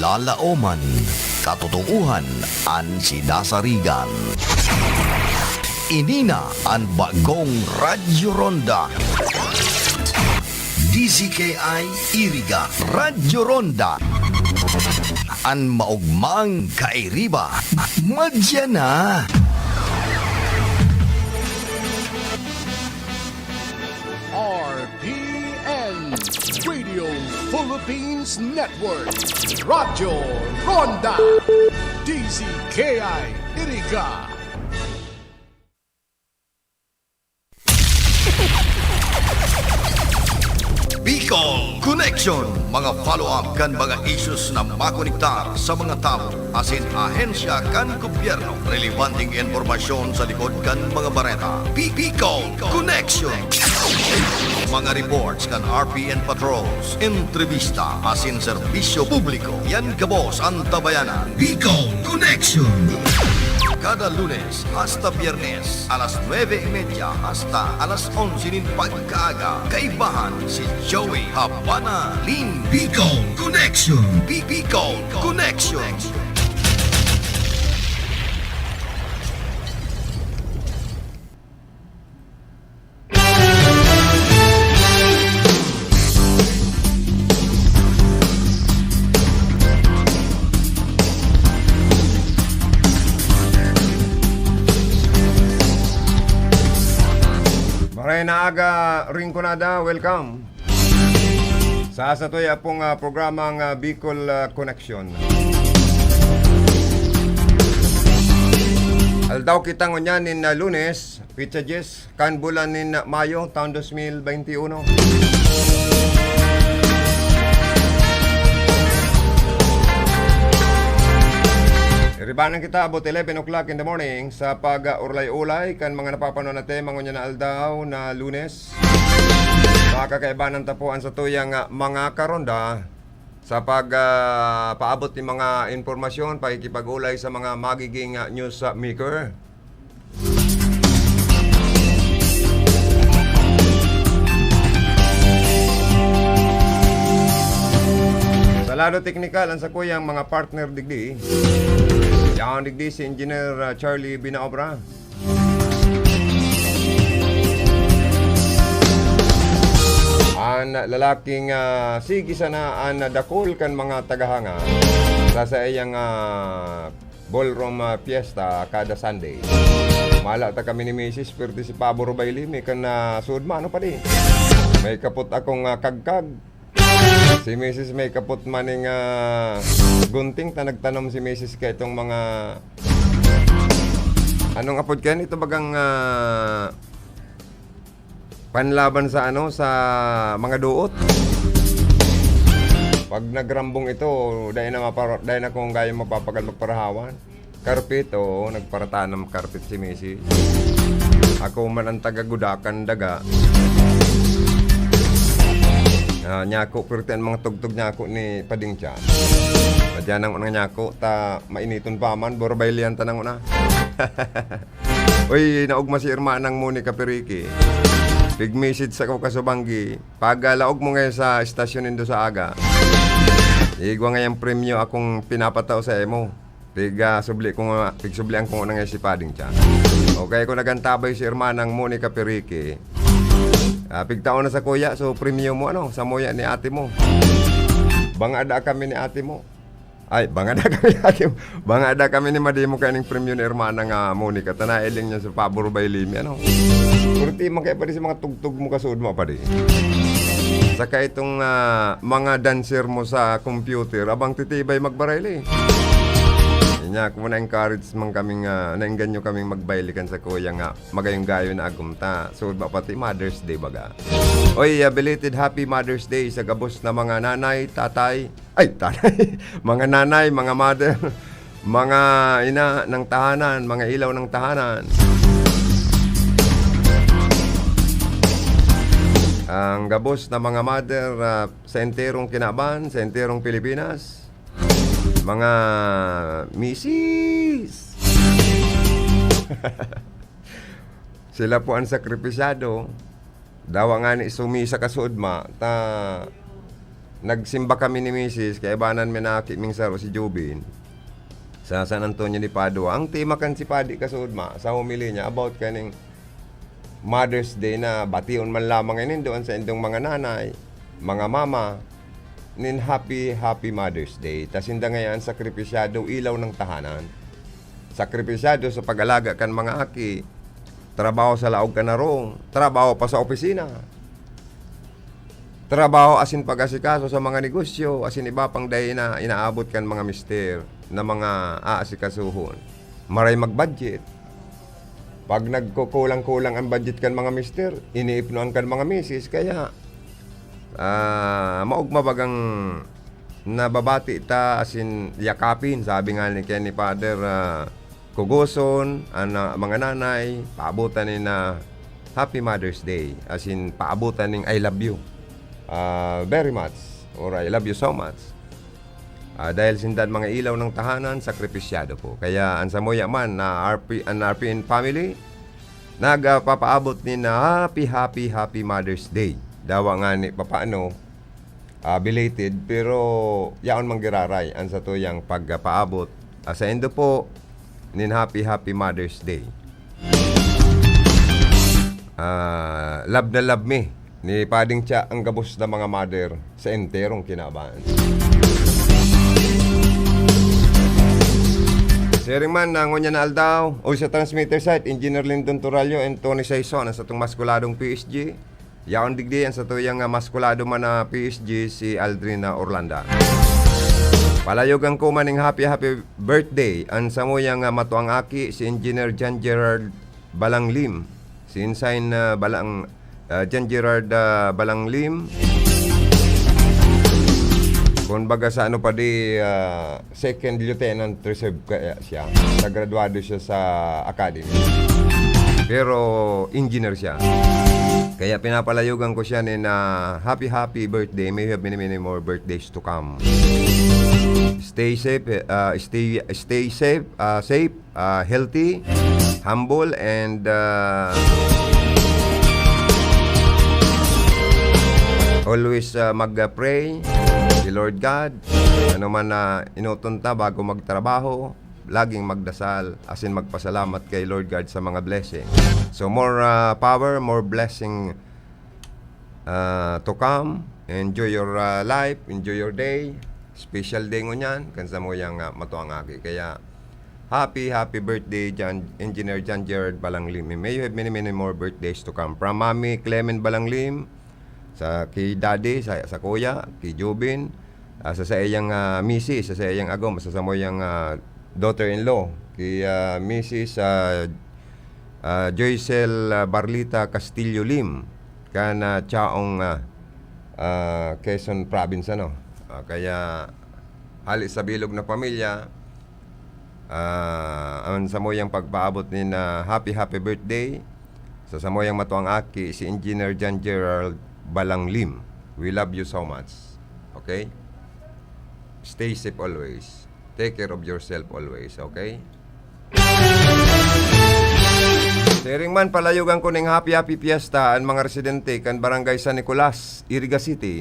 Lalaoman, katotohuan an sinasarigan. Inina ang bagong Radyo Ronda. DZKI Iriga Radyo Ronda. An maugmang kairiba. Madya na. RPN Radio Philippines Network Radyo Ronda DZKI Iriga. Bicol Connection, mga follow-up kan mga issues na makonektar sa mga tao asin ahensya kan gobyerno, relevanteng informasyon sa likod kan mga bareta. Bicol Connection, mga reports kan RPN patrols, entrevista asin serbisyo publiko. Yan kabos ang tabayanan. Bicol Connection. Kada Lunes hasta Biyernes, alas 9:30 hasta alas 11 pagkaaga. Kaibahan si Joey Habana Lim. Bicol Connection. Bicol Connection. Maray na aga Rinconada, welcome sa satoy pong programang Bicol Connection. Aldaw kita ngunyan nin Lunes, Pizza Jess, kan bulan nin Mayo, taon 2021. Ribanan kita about 11 o'clock in the morning sa pag-urlay-ulay kan mga napapanood natin mga na aldaw na Lunes. Makakaibanan tapuan sa tuyang mga karonda sa paabot ng mga informasyon, pakikipag-ulay sa mga magiging news maker. Sa lado teknikal, ang sa kuyang mga partner digdi. Yang digdi si Engineer Charlie Binaobra. Ang lalaking sige sana ang dakol kan mga tagahanga sa iyang ballroom fiesta kada Sunday. Mala ta kami ni Mrs. Perti si Pablo Rubayli may kan sudma ano pa di. May kapot akong kagkag. Si Mrs. may kapot maning gunting ta nagtanom si Mrs. kay itong mga anong apod kan ito bagang panlaban sa sa mga duot. Pag nagrambong ito dahil na kung gaya mapapagal magparahawan. Karpet nagparatanam karpet si Mrs. Ako man ang tagagudakan daga. Nyako pertian mga tugtog nyako ni Pading Chan. Madyan ang unang nyako ta mainiton paman borbaylian tanang una. Uy, naugma si Irma ng Monica Periki. Big message sa kasubanggi. Pagalaog mo ngayon sa estasyon indo sa aga. Igwa ngayong premyo akong pinapataw sa emo. Pigsublian ko na ngayon si Pading Chan. Okay, kung nagantabay si Irma ng Monica Periki. Pigtaon na sa kuya, so premium mo sa moya ni ate mo. Bangada kami ni ate mo. Ay, bangada kami ni ate mo. Bangada kami ni madimo kaning premium ni hermana nga Monica. Tanailing niya sa Pablo Bailimi, Kurti mo kayo pa rin sa mga tugtog mo kasud mo pa rin. Saka itong mga dancer mo sa computer, abang titibay magbarayli. Nya kung na-encourage man kaming naingganyo kaming magbaylikan sa kuya nga magayong gayo na agumta. So ba pati Mother's Day baga. Oy, belated happy Mother's Day sa gabos na mga nanay, tatay, mga nanay, mga mother, mga ina ng tahanan, mga ilaw ng tahanan. Ang gabos na mga mother sa enterong Kinaban, sa enterong Pilipinas. Mga misis. Sila po ang sakripisyado. Dawa nga ni sumisa kasudma ta nagsimba kami ni Mrs. kay banan mi na kiming saro si Jubin sa San Antonio ni Padua. Ang tema kan si Padi kasudma sa humili niya about kaning Mother's Day na bation man lamang inin doon sa indong mga nanay, mga mama, nin happy Mother's Day. Tas hinda ngayon sakripisyado ilaw ng tahanan. Sakripisyado sa pag-alaga kan mga aki. Trabaho sa laog ka na rong, trabaho pa sa opisina. Trabaho asin pag-asikaso sa mga negosyo, asin iba pang day na inaabot kan mga mister na mga aasikasuhon. Maray mag-budget. Pag nagkukulang-kulang ang budget kan mga mister, iniipnuan kan mga misis, kaya maugmabagang nababati ta asin yakapin, sabi nga ni Kenny Father, kuguson, mga nanay, paabutan ni na Happy Mother's Day, asin paabutan ning I love you. Very much or I love you so much dahil sindan mga ilaw ng tahanan sakripisyado po kaya ang samoya man na RPN family nagpapaabot ni na happy Mother's Day dawa nga ni papaano belated pero yaon manggiraray ang sa tuyang pagpaabot sa endo po nin happy Mother's Day. Love na love me ni Pading Cha ang gabos na mga mother sa enterong kinabaan. Sharing man na ngunya na aldaw o sa transmitter site Engineer Lyndon Turalio and Tony Saison sa itong maskuladong PSG. Yaon digdi ang sa tuyang maskulado man na PSG si Aldrina Orlanda. Palayogang ko maning happy birthday ang samuyang matuang aki si Engineer John Gerard Balanglim. Si Insign John Gerard Balanglim. Kung baga sa ano pa di second lieutenant reserve kaya siya. Nagraduado siya sa academy. Pero engineer siya. Kaya pinapalayugan ko siya na happy birthday. May you have many more birthdays to come. Stay safe, healthy, humble, and always mag-pray si Lord God. Ano man na inutunta bago magtrabaho, laging magdasal, as in magpasalamat kay Lord God sa mga blessing. So more power, more blessing to come. Enjoy your life, enjoy your day. Special day ngunyan, kansa mo yung matuang aki. Kaya happy birthday Engineer John Gerard Balanglim. May you have many more birthdays to come. From Mami Clement Balanglim, sa kay Daddy, sa Kuya, kay Jubin, sa iyang Mrs., sa iyang agom, sa mo yung daughter-in-law, kay Mrs. Joycel Barlita Castillo Lim, kana Chaong Quezon Province, ano. Kaya halis sa bilog na pamilya, ang samoyang pagpaabot ni na happy birthday sa samoyang matuang aki si Engineer John Gerald Balanglim. We love you so much. Okay? Stay safe always. Take care of yourself always. Okay? Sharing man palayugan ko ng happy fiesta ang mga residente kan Barangay San Nicolas, Iriga City.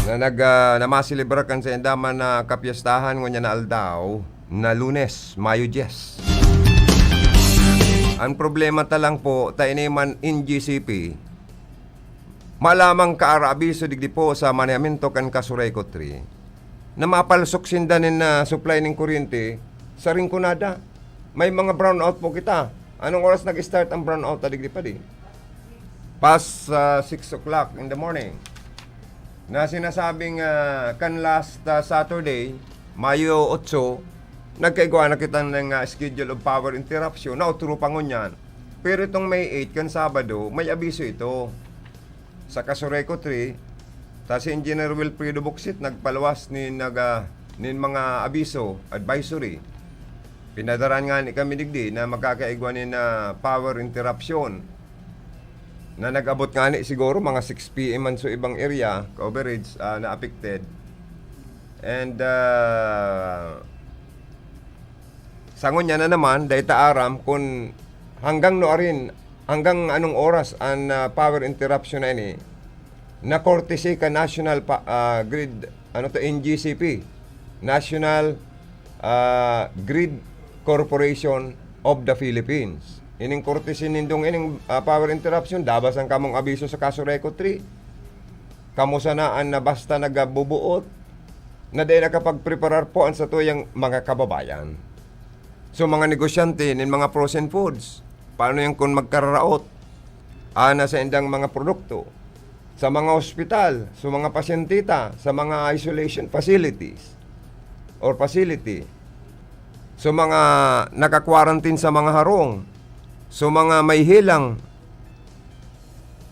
Na masilibra kan sa endaman na kapiestahan ngunya na aldaw na Lunes, Mayo 10. Ang problema talang po, tainiman in GCP, malamang kaarabiso digdi po sa maniamento kan Kasureko 3, na mapalsok sindanin na supply ng kuryente sa Rinconada. May mga brownout po kita. Anong oras nag-start ang brownout digdi pa di? Past 6 o'clock in the morning. Na sinasabing kan last Saturday, Mayo 8, nagkaigwa na kita ng schedule of power interruption na uturo pa ngunyan. Pero itong May 8 kan Sabado, may abiso ito. Sa Kasureko 3, si Engineer Wilfredo Buxit nagpalawas ni mga abiso, advisory. Pinadaran nga ni kami digdi na magkakaigwa ni na power interruption na nag-abot nga ni siguro mga 6 p.m. man so ibang area, coverage na affected. And sangon niya na naman, dahil taaram kung hanggang no arin, hanggang anong oras ang power interruption na ini, na courtesy ka National Grid, NGCP, National Grid Corporation of the Philippines. Ining courtesy nindong ining power interruption, dabas ang kamong abiso sa kaso Reco 3. Kamo sanaan na basta nagabubuot, na dahil nakapag-preparar po ang sa tuyang mga kababayan. So mga negosyante ng mga frozen foods, paano yung kung magkararaot ana sa indang mga produkto, sa mga ospital, sa mga pasyentita, sa mga isolation facilities or facility, sa mga naka-quarantine sa mga harong, sa mga may hilang,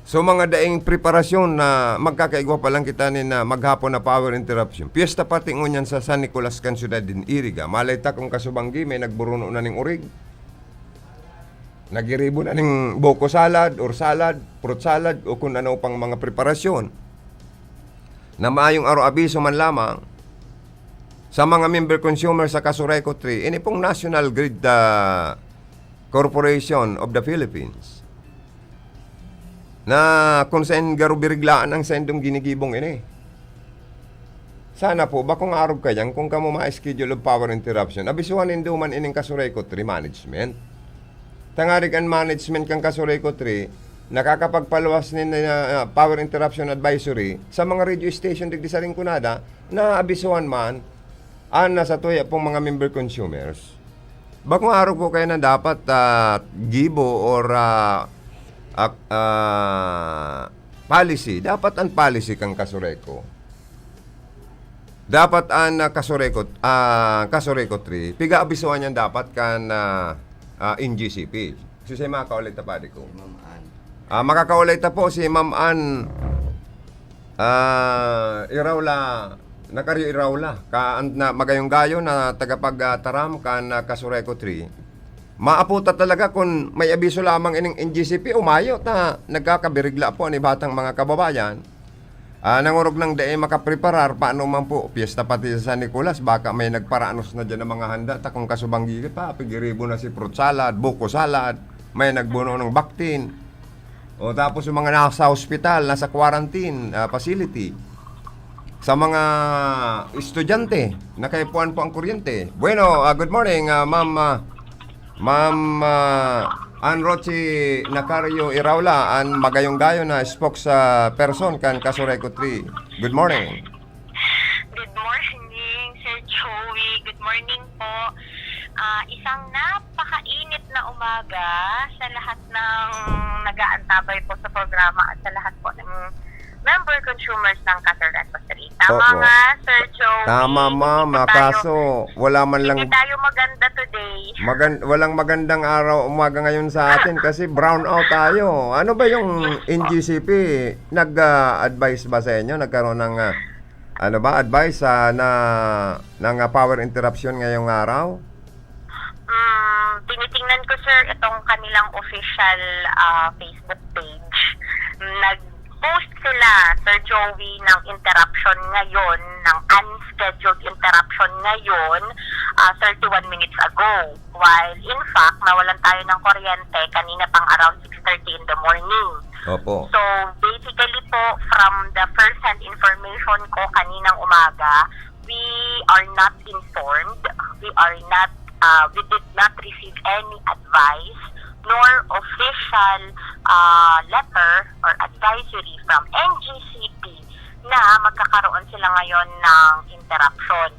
so mga daing preparasyon na magkakaigwa pa lang kita ni na maghapon na power interruption. Piyesta pati ngunyan sa San Nicolas kan syudad din Iriga. Malay ta kung kasubanggi may nagburuno na ning urig. Nagiribo na ning boko salad or salad, fruit salad o kung ano pang mga preparasyon. Na maayong abiso man lamang sa mga member consumer sa Kasureco 3, ini pong National Grid Corporation of the Philippines. Na kung saan garubiriglaan ang sendong ginigibong ini. Sana po, bakong araw kayang kung kamo ma-schedule of power interruption, abisuhan induman ining Kasureco 3 management. Tangarig ang management kang Kasureco 3, nakakapagpaluwas ni power interruption advisory sa mga radio station digdi sa Rinconada na abisuhan man ana sa tuya pong mga member consumers. Bakong araw ko kayo na dapat gibo or policy, dapat ang policy kang Kasureco. Dapat ang Kasureco 3, piga abisuan yan dapat kan NGCP. So siya makakaulit na pari ko. Ma'am Ann. Makakaulit na po si Ma'am Ann Iraula, nakaryo Iraula, na magayong gayo na tagapagtaram kan Kasureco 3. Maaputa talaga kung may abiso lamang ining NGCP, umayo ta nagkakabirigla po ni batang mga kababayan. Nangurog ng dae makapreparar, paano man po, piyesta pati sa San Nicolas, baka may nagparaanos na dyan ng mga handa, ta kung kasubanggi pa, pigiribo na si fruit salad, buko salad, may nagbuno ng baktin. O tapos yung mga nasa hospital, nasa quarantine facility. Sa mga estudyante, nakaipuan po ang kuryente. Bueno, good morning, Ma'am Ann Rochi Nacario Iraula, ang magayong-gayo na spokesperson kan Kasureco 3. Good morning. Good morning, Sir Joey. Good morning po. Isang napakainit na umaga sa lahat ng nag-aantabay po sa programa at sa lahat po ng member consumers ng Kasureco 3. Tama nga, Sir Joey. Tama, ma'am. Kaso, wala man lang... Hindi tayo maganda today. Walang magandang araw umaga ngayon sa atin kasi brown out tayo. Ano ba yung NGCP? Nag-advise ba sa inyo? Nagkaroon ng advice ng power interruption ngayong araw? Tinitingnan ko, sir, itong kanilang official Facebook page. Nag-post sila, Sir Joey, ng interruption ngayon, ng unscheduled interruption ngayon, 31 minutes ago. While, in fact, nawalan tayo ng kuryente kanina pang around 6:30 in the morning. Opo. So, basically po, from the first-hand information ko kaninang umaga, we are not informed, we did not receive any advice nor official letter or advisory from NGCP na magkakaroon sila ngayon ng interruption.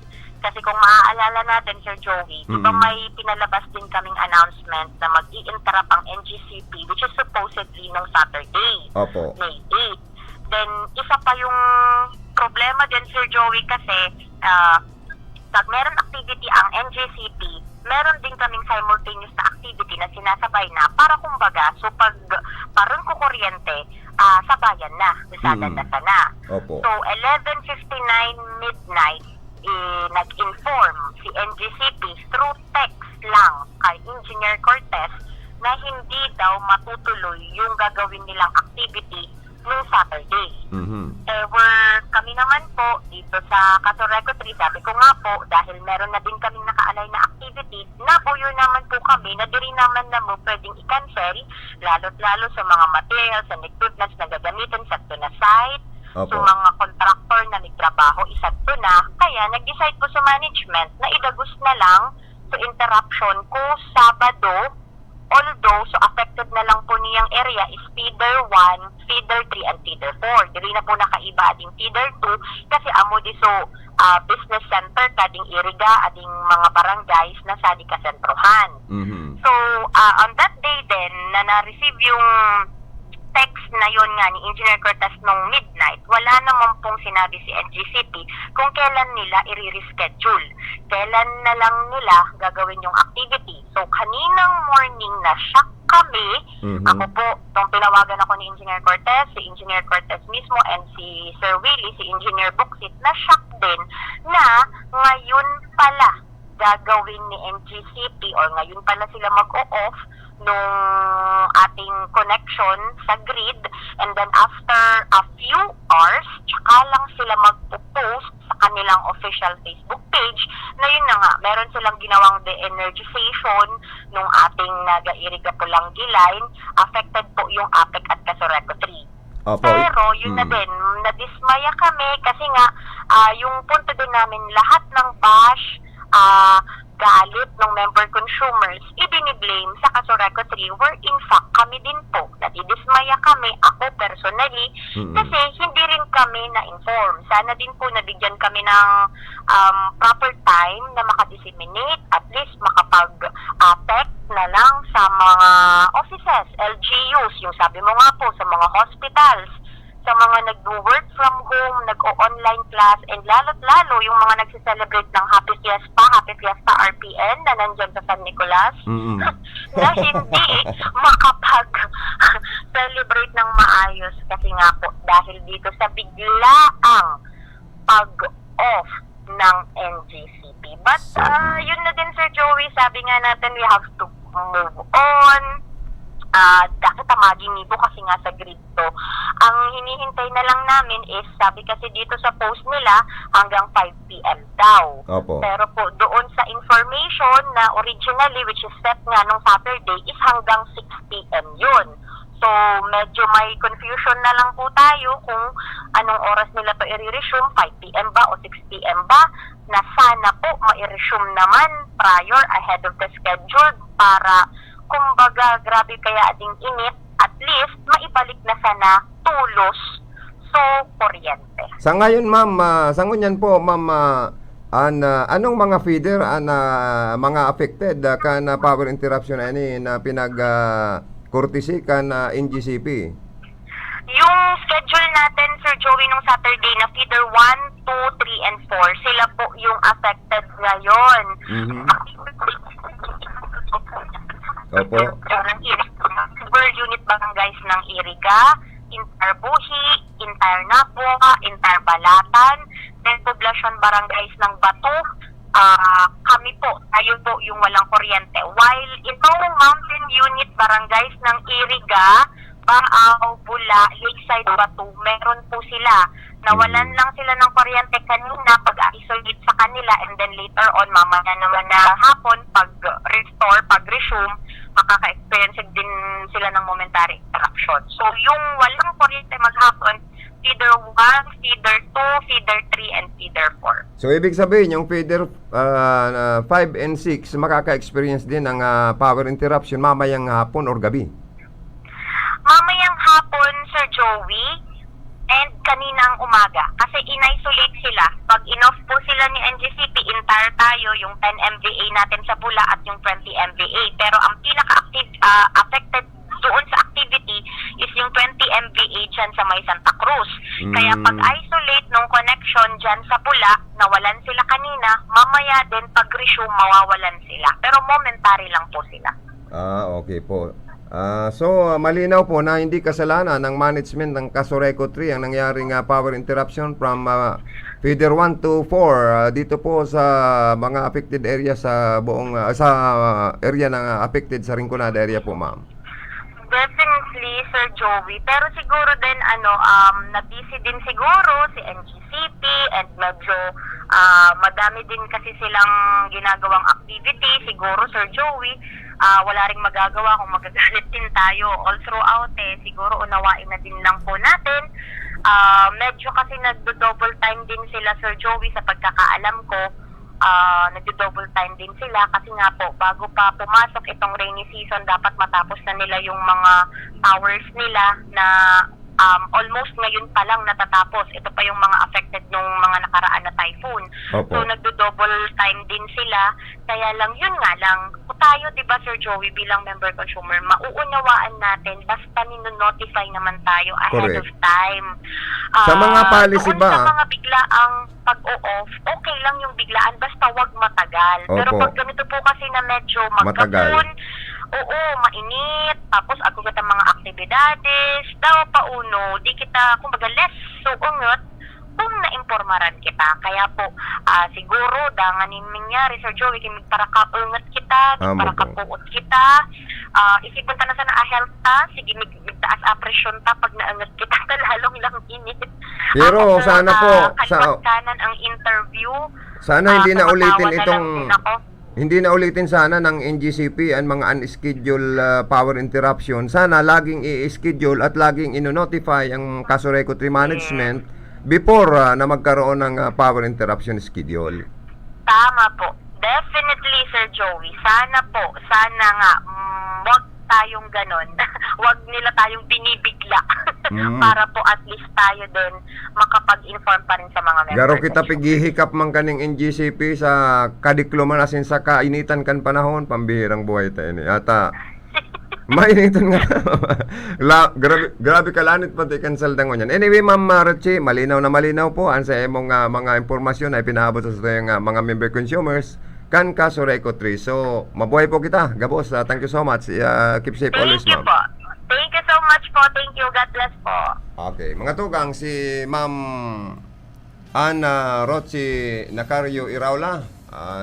Kasi kung maaalala natin, Sir Joey, di ba may pinalabas din kaming announcement na mag-i-interrupt ang NGCP, which is supposedly nung Saturday, Opo. May 8. Then, isa pa yung problema din, Sir Joey, kasi pag meron activity ang NGCP, meron din kaming simultaneous na activity na sinasabay na para kumbaga, so pag parang kukuryente, sabayan na, usada na sana. Opo. So, 11:59 midnight, nag-inform si NGCP through text lang kay Engineer Cortez na hindi daw matutuloy yung gagawin nilang activity noong Saturday. Kami naman po dito sa Kasureco 3, sabi ko nga po, dahil meron na din kaming nakaalay na activity, nabuyo naman po kami na di rin naman na mo pwedeng i-cancel, lalo't lalo sa mga materials and equipments na gagamitin sa na site, Opo. So mga contractor na nagtrabaho, isadto na. Kaya nag-decide po sa management na idagos na lang sa interruption ko Sabado. Although, so affected na lang po niyang area is feeder 1, feeder 3, and feeder 4. Dili na po nakaiba ading feeder 2 kasi amo di so business center kading iriga ading mga barangays na sa di kasentrohan. Mhm. So, on that day din, na na-receive yung text na yon nga ni Engineer Cortez nung midnight, wala naman pong sinabi si NGCP kung kailan nila i-reschedule. Kailan na lang nila gagawin yung activity. So, kaninang morning na shock kami, ako po, nung tinawagan ako ni Engineer Cortez, si Engineer Cortez mismo, and si Sir Willie, si Engineer Buxit, na shock din na ngayon pala gagawin ni NGCP or ngayon pala sila mag-o-off nung ating connection sa grid, and then after a few hours, tsaka lang sila magpo-post sa kanilang official Facebook page na yun na nga, meron silang ginawang de-energization nung ating Naga-Iriga Pulangi line, affected po yung APEC at Casoreco 3. Opo. Pero yun na din, nadismaya kami kasi nga yung punto din namin, lahat ng bash, galit ng member consumers, ibiniblame sa Casoreco 3 where in fact kami din po, nadidismaya kami, ako personally, kasi hindi rin kami na-inform. Sana din po nabigyan kami ng proper time na makadisseminate, at least makapag-text na lang sa mga offices, LGUs, yung sabi mo nga po, sa mga hospitals, sa mga nag-work from home, nag-o-online class, and lalo't-lalo yung mga nagsiselebrate ng Happy Fiesta RPN na nandyan sa San Nicolas, na hindi makapag-celebrate ng maayos kasi nga po dahil dito sa biglaang pag-off ng NGCP. But yun na din, Sir Joey, sabi nga natin, we have to move on. Dapat maginibo kasi nga sa grid to. Ang hinihintay na lang namin is, sabi kasi dito sa post nila, hanggang 5 p.m. daw. Opo. Pero po, doon sa information na originally, which is set nga nung Saturday, is hanggang 6 p.m. yun. So, medyo may confusion na lang po tayo kung anong oras nila to i-resume, 5 p.m. ba o 6 p.m. ba, na sana po ma-resume naman prior, ahead of the schedule, para kumbaga, grabe kaya ading init, at least maibalik na sana tulos so kuryente. Sa ngayon, ma'am, sa ngunyan po, ma'am, anong mga feeder mga affected kan power interruption ani na courtesy kan NGCP? Yung schedule natin, Sir Joey, nung Saturday na feeder 1, 2, 3, and 4, sila po yung affected ngayon. Opo. Super unit barangays ng Iriga, Intar Buhi, Intar Napua, Intar Balatan, then poblasyon barangays ng Batu, kami po, tayo po yung walang kuryente. While itong mountain unit barangays ng Iriga, Baaw, Bula, Lakeside, Batu, meron po sila. Nawalan lang sila ng kuryente kanina pag-isolate sa kanila, and then later on, mamaya naman na hapon, pag-restore, pag-resume, makaka-experience din sila ng momentary interruption. So, yung walang kuryente maghapon, feeder 1, feeder 2, feeder 3, and feeder 4. So, ibig sabihin, yung feeder 5 and 6, makaka-experience din ng power interruption mamayang hapon or gabi? Mamayang hapon, Sir Joey, and kaninang umaga. Kasi in-isolate sila. Pag in-off po sila ni NGCP, entire tayo, yung 10 MVA natin sa Bula at yung 20 MVA. Pero ang pinaka-affected doon sa activity is yung 20 MVA dyan sa may Santa Cruz. Kaya pag-isolate nung connection dyan sa Bula, nawalan sila kanina, mamaya din pag-resume, mawawalan sila. Pero momentary lang po sila. Okay po. So, malinaw po na hindi kasalanan ng management ng Casoreco 3 ang nangyaring power interruption from feeder 1 to 4 dito po sa mga affected area sa buong sa area na affected sa Rinconada area po, ma'am. Definitely, Sir Joey. Pero siguro din, na-busy din siguro si NGCP, and medyo madami din kasi silang ginagawang activity. Siguro, Sir Joey, wala ring magagawa kung magagalit din tayo all throughout. Siguro unawain na din lang po natin Medyo kasi nagdo-double time din sila, Sir Joey, sa pagkakaalam ko. Nagdo-double time din sila kasi nga po, bago pa pumasok itong rainy season, dapat matapos na nila yung mga towers nila na almost ngayon pa lang natatapos. Ito pa yung mga affected nung mga nakaraan na typhoon. Opo. So nagdo-double time din sila. Kaya lang, yun nga lang, kung tayo, di ba, Sir Joey, bilang member consumer, mauunawaan natin basta nino-notify naman tayo ahead Correct. of time. Sa mga policy doon ba? Sa mga biglaang pag-o-off, okay lang yung biglaan, basta wag matagal. Pero Opo. pag ganito po kasi na medyo Matagal. magkapon, oo, mainit, tapos agugat ang mga aktibidades, daw pauno, di kita, kumbaga, less suungot kung naimpormaran kita. Kaya po, siguro, dangan yung nangyari, Sir Joey, para kaungot kita, para po. kapuot kita, isipon ta na sana health ta, sige, magtaas presyon ta pag naangat kita, lalong lang init. Pero sana po, kanan ang interview. Sana hindi na ulitin tumatawa na itong... lang din ako. Hindi na ulitin sana ng NGCP ang mga unscheduled power interruption. Sana laging i-schedule at laging ino-notify ang Casureco 3 management before na magkaroon ng power interruption schedule. Tama po. Definitely, Sir Joey. Sana po, sana nga, wag tayong ganon. Wag nila tayong binibigla. Para po at least tayo din makapag-inform pa rin sa mga members. Garo kita pigihikap man kaning NGCP sa kadikluman asin sa kainitan kan panahon, pambihirang buhay tayo ni. Ata, mainitan nga. grabe kalanit pati cancel dangon yan. Anyway, Ma'am Rochi, malinaw na malinaw po ang sa imong mga impormasyon ay pinaabot sa mga member consumers kan Casureco 3. So, mabuhay po kita. Gabos, thank you so much. Keep safe always, Thank you ma'am. po. Thank you so much po. Thank you. God bless po. Okay, mga tugang, si Ma'am Ana Rochi Nacario Iraula,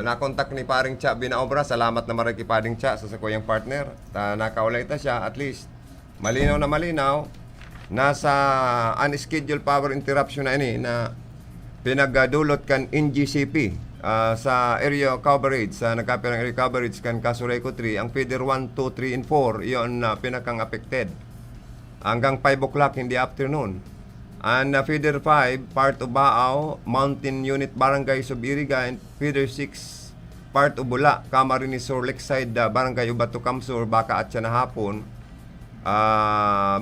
nakontak ni paring Cha Binaobra. Salamat na mariki paring Cha sa sakuyang partner. Nakaulay ta siya, at least malinaw na malinaw nasa unscheduled power interruption na ini na pinagdulot kan NGCP sa area coverage, sa nagkapirang area coverage kan Casureco 3, ang feeder 1, 2, 3, and 4 yon pinakang affected hanggang 5 o'clock in the afternoon. And feeder 5, part of Baao, Mountain Unit Barangay Subiriga, and feeder 6, part of Bula, Camarines Sur, Lakeside, Barangay Ubato Kamsur, Baka at siya na hapon,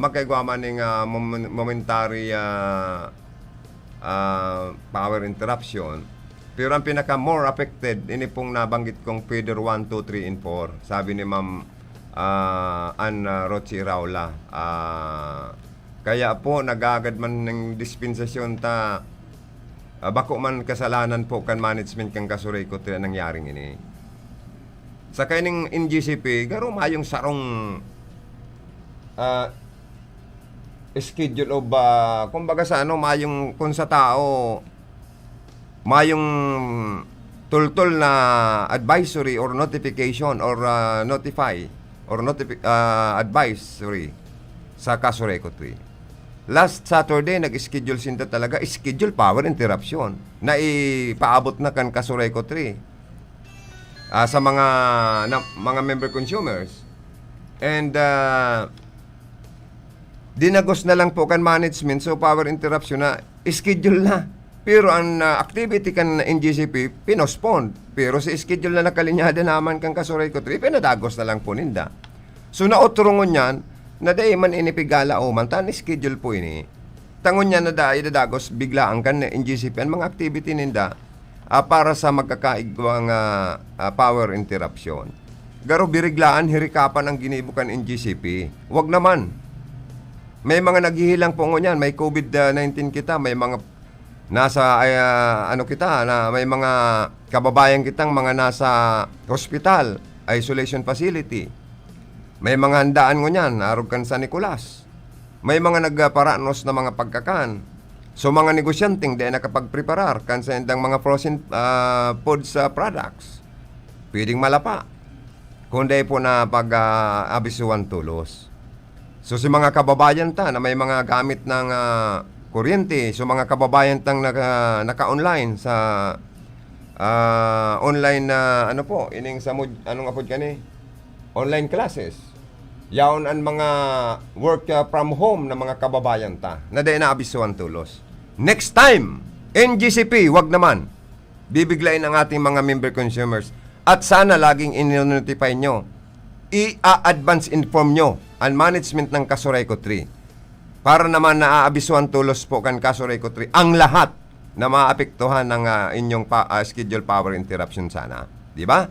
magkaigwa man ng momentary power interruption. Pero ang pinaka more affected, ini pong nabanggit kong feeder 1, 2, 3, and 4. Sabi ni Ma'am Ann Rochi Raula. Kaya po, nagagad man ng dispensasyon ta, bako man kasalanan po kan management kang Casureco 3 nangyaring ini. Sa kaining NGCP, garo mayong sarong schedule of, kumbaga sa mayong kung sa tao, mayong tultol na advisory or notification or notify or advisory sa Casureco 3. Last Saturday, nag-schedule sinta talaga, schedule power interruption na ipaabot na kan Casureco 3 sa mga member consumers. And dinagos na lang po kan management, so power interruption na schedule na. Pero ang activity kan NGCP, pinospond. Pero sa schedule na nakalinyada naman kang Casureco 3, pinadagos na lang po ninda. So nauturungon yan, na dahi man inipigala o man, tan schedule po ini. Tangon niya na dahi dadagos, bigla ang kan NGCP, ang mga activity ninda, para sa magkakaigwang power interruption. Garo biriglaan, hirikapan ang ginibukan NGCP. Wag naman. May mga naghihilang po ngunyan, may COVID-19 kita, may mga nasa kita na may mga kababayan kitang mga nasa hospital, isolation facility. May mga handaan ngunyan, arog kan San Nicolas. May mga nagparanos na mga pagkakan. So mga negosyanteng di nakapagpreparar kan sa indang mga frozen foods products. Pwedeng malapa. Kundi po na pag-abisuan tulos. So si mga kababayan ta na may mga gamit ng kuryente, so mga kababayan tang naka-online sa online na ining sa anong apod kani online classes. yaon ang mga work from home na mga kababayan ta na di naabisuan tulos. Next time, NGCP, wag naman. Bibiglayin ang ating mga member consumers at sana laging in-notify nyo, i-advance inform nyo ang management ng Kasureco 3 para naman naaabisuan tulos po kan Kasureco 3 ang lahat na maapektuhan ng inyong schedule power interruption sana. Di ba?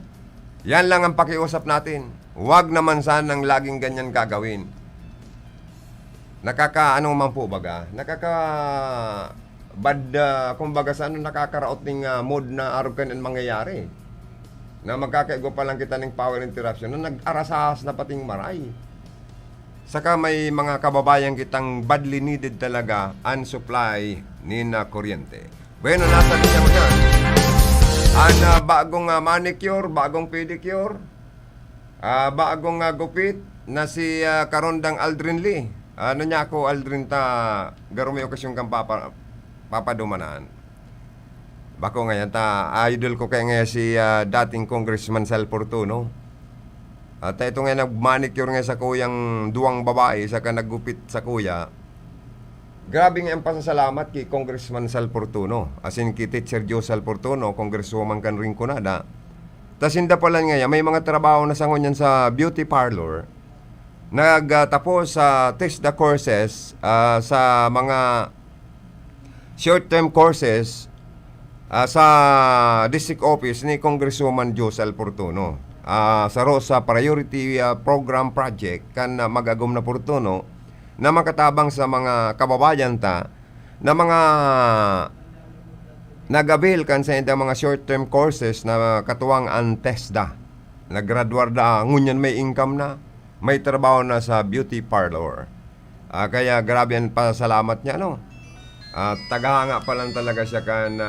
Yan lang ang pakiusap natin. Huwag naman sanang laging ganyan gagawin. Nakaka-ano man po baga? Bad, kumbaga sa ano, nakakaraot ng mood na arugan ang mangyayari. Na magkakaigo pa lang kita ng power interruption na nag-arasahas na pating maray. Saka may mga kababayan kitang badly needed talaga ang supply ni na kuryente. Bueno, nasa linya mo dyan. Ang bagong manicure, bagong pedicure, bagong gupit na si Karondang Aldrin Lee. Ano niya ako, Aldrin, ta garo may okasyong kang papadumanaan. Bako ngayon ta, idol ko kaya nga si dating Congressman Sal Fortuno. At ito nga nag-manicure nga sa kuyang duwang babae, saka naggupit sa kuya. Grabe nga ang pasasalamat kay Congressman Sal Fortuno. As in, kay Teacher Joe Sal Fortuno, Congresswoman kan rin ko na. Tas hindi pala nga may mga trabaho na sangon yan sa beauty parlor. Nagtapos sa test the courses sa mga short-term courses sa district office ni Congresswoman Joe Sal Fortuno. Sa Rosa Priority Program Project kan magagom na Fortuno na makatabang sa mga kababayan ta na mga nag-avail kan sa mga short-term courses na katuwang ang TESDA. Nag-graduar da, ngunyan may income na, may trabaho na sa beauty parlor. Kaya grabe ang pasalamat niya, no? Tagahanga pa lang talaga siya kan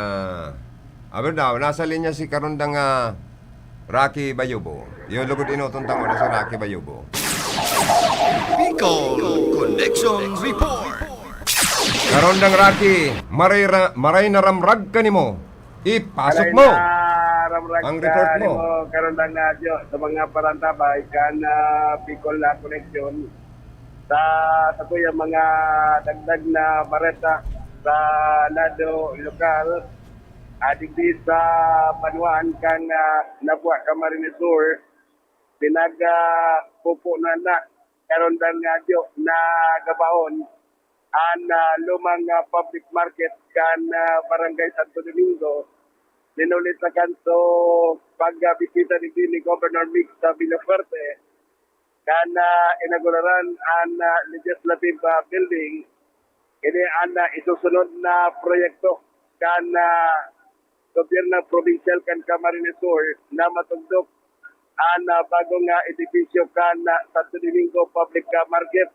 nasa linya si Karondang Rocky Bayubo. Yung lugod inutuntang mo na si Rocky Bayubo. Bicol Connection Report. Karondang Rocky, maray na ramrag ka ni mo. Ipasok mo ang report mo. Karondang Nadyo sa mga parantabay kan Bicol na Connection sa kuya mga dagdag na bareta sa lado lokal adigdi sa Panuan kan Nabua Camarines Sur pupo na Karondang Nadyo na gabaon ang lumang public market kan Barangay Santo Domingo. Ninulit na kanto pagbisita ni Governor Mix sa Villafuerte kan inauguraran ang legislative building. Ini ang isusunod na proyekto kan gobyerno provincial kan Camarines Sur na matugdok ang bagong edifisyo kan Santo Domingo Public Market.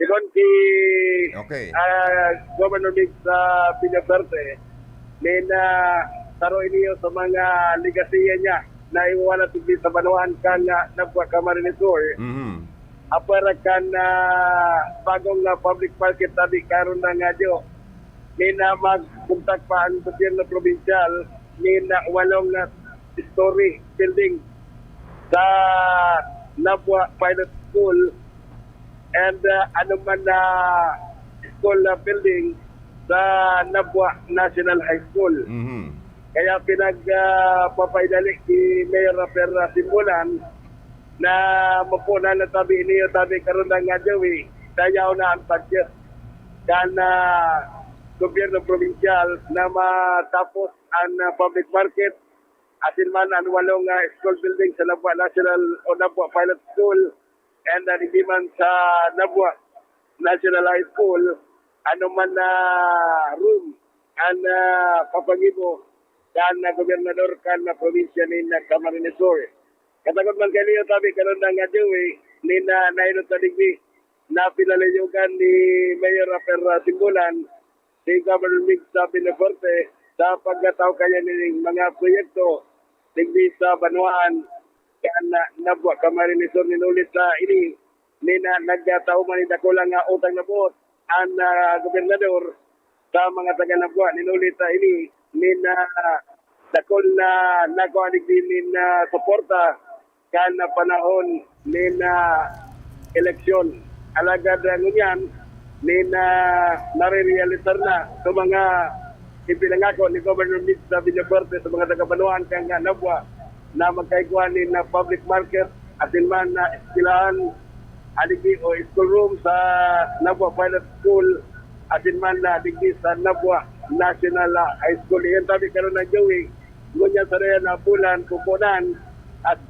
Sigon si Governor Mix sa Villafuerte na taro iniyo sa mga ligasiya niya na iwala tugli sa banuan kan Nabua Camarines Sur. Apara kan bagong public market tabi karon na nga dio. Na magpuntak pa ang gobyerno provincial na walong story building sa Nabua Pilot School and anuman na school building sa Nabua National High School. Kaya pinagpapaidali si Mayor Rafael Simbulan na mapuna na tabi niyo tabi karon nga jawi tayaw na ang budget kan gobyerno provincial na matapos ang public market asin man ang walong school building sa Nabua National o Nabua Pilot School and hindi man sa Nabua National High School ano man na room ang papangibo kan gobernador kan probinsya ni Camarines Sur. Katagod man kaniyo tabi karon nga jawi ni nainot na digbi na pinalayugan ni Mayor Rafael Simbulan si Governor Mix sa Villafuerte sa pagkataw kanya ni mga proyekto digdi sa Banuan kan Nabua Camarines Sur ninulit sa ini ni nagataw man dako lang utang na buot ang gobernador sa mga taga Nabua ninulit sa ini ni dakol na nagawa digdi ni suporta kan panahon ni eleksyon. Alagad ngunyan ni na nare-realitar na sa mga ipinangako ni Governor Mitch sa Villafuerte sa mga taga-Banuan kaya nga nabwa na magkaiguan ni na public market atin man na eskwelahan aligi o school room sa Nabwa Pilot School atin man na aligi sa Nabwa National High School. Iyan tabi karon na Joey ngunya sa rin na bulan kukunan at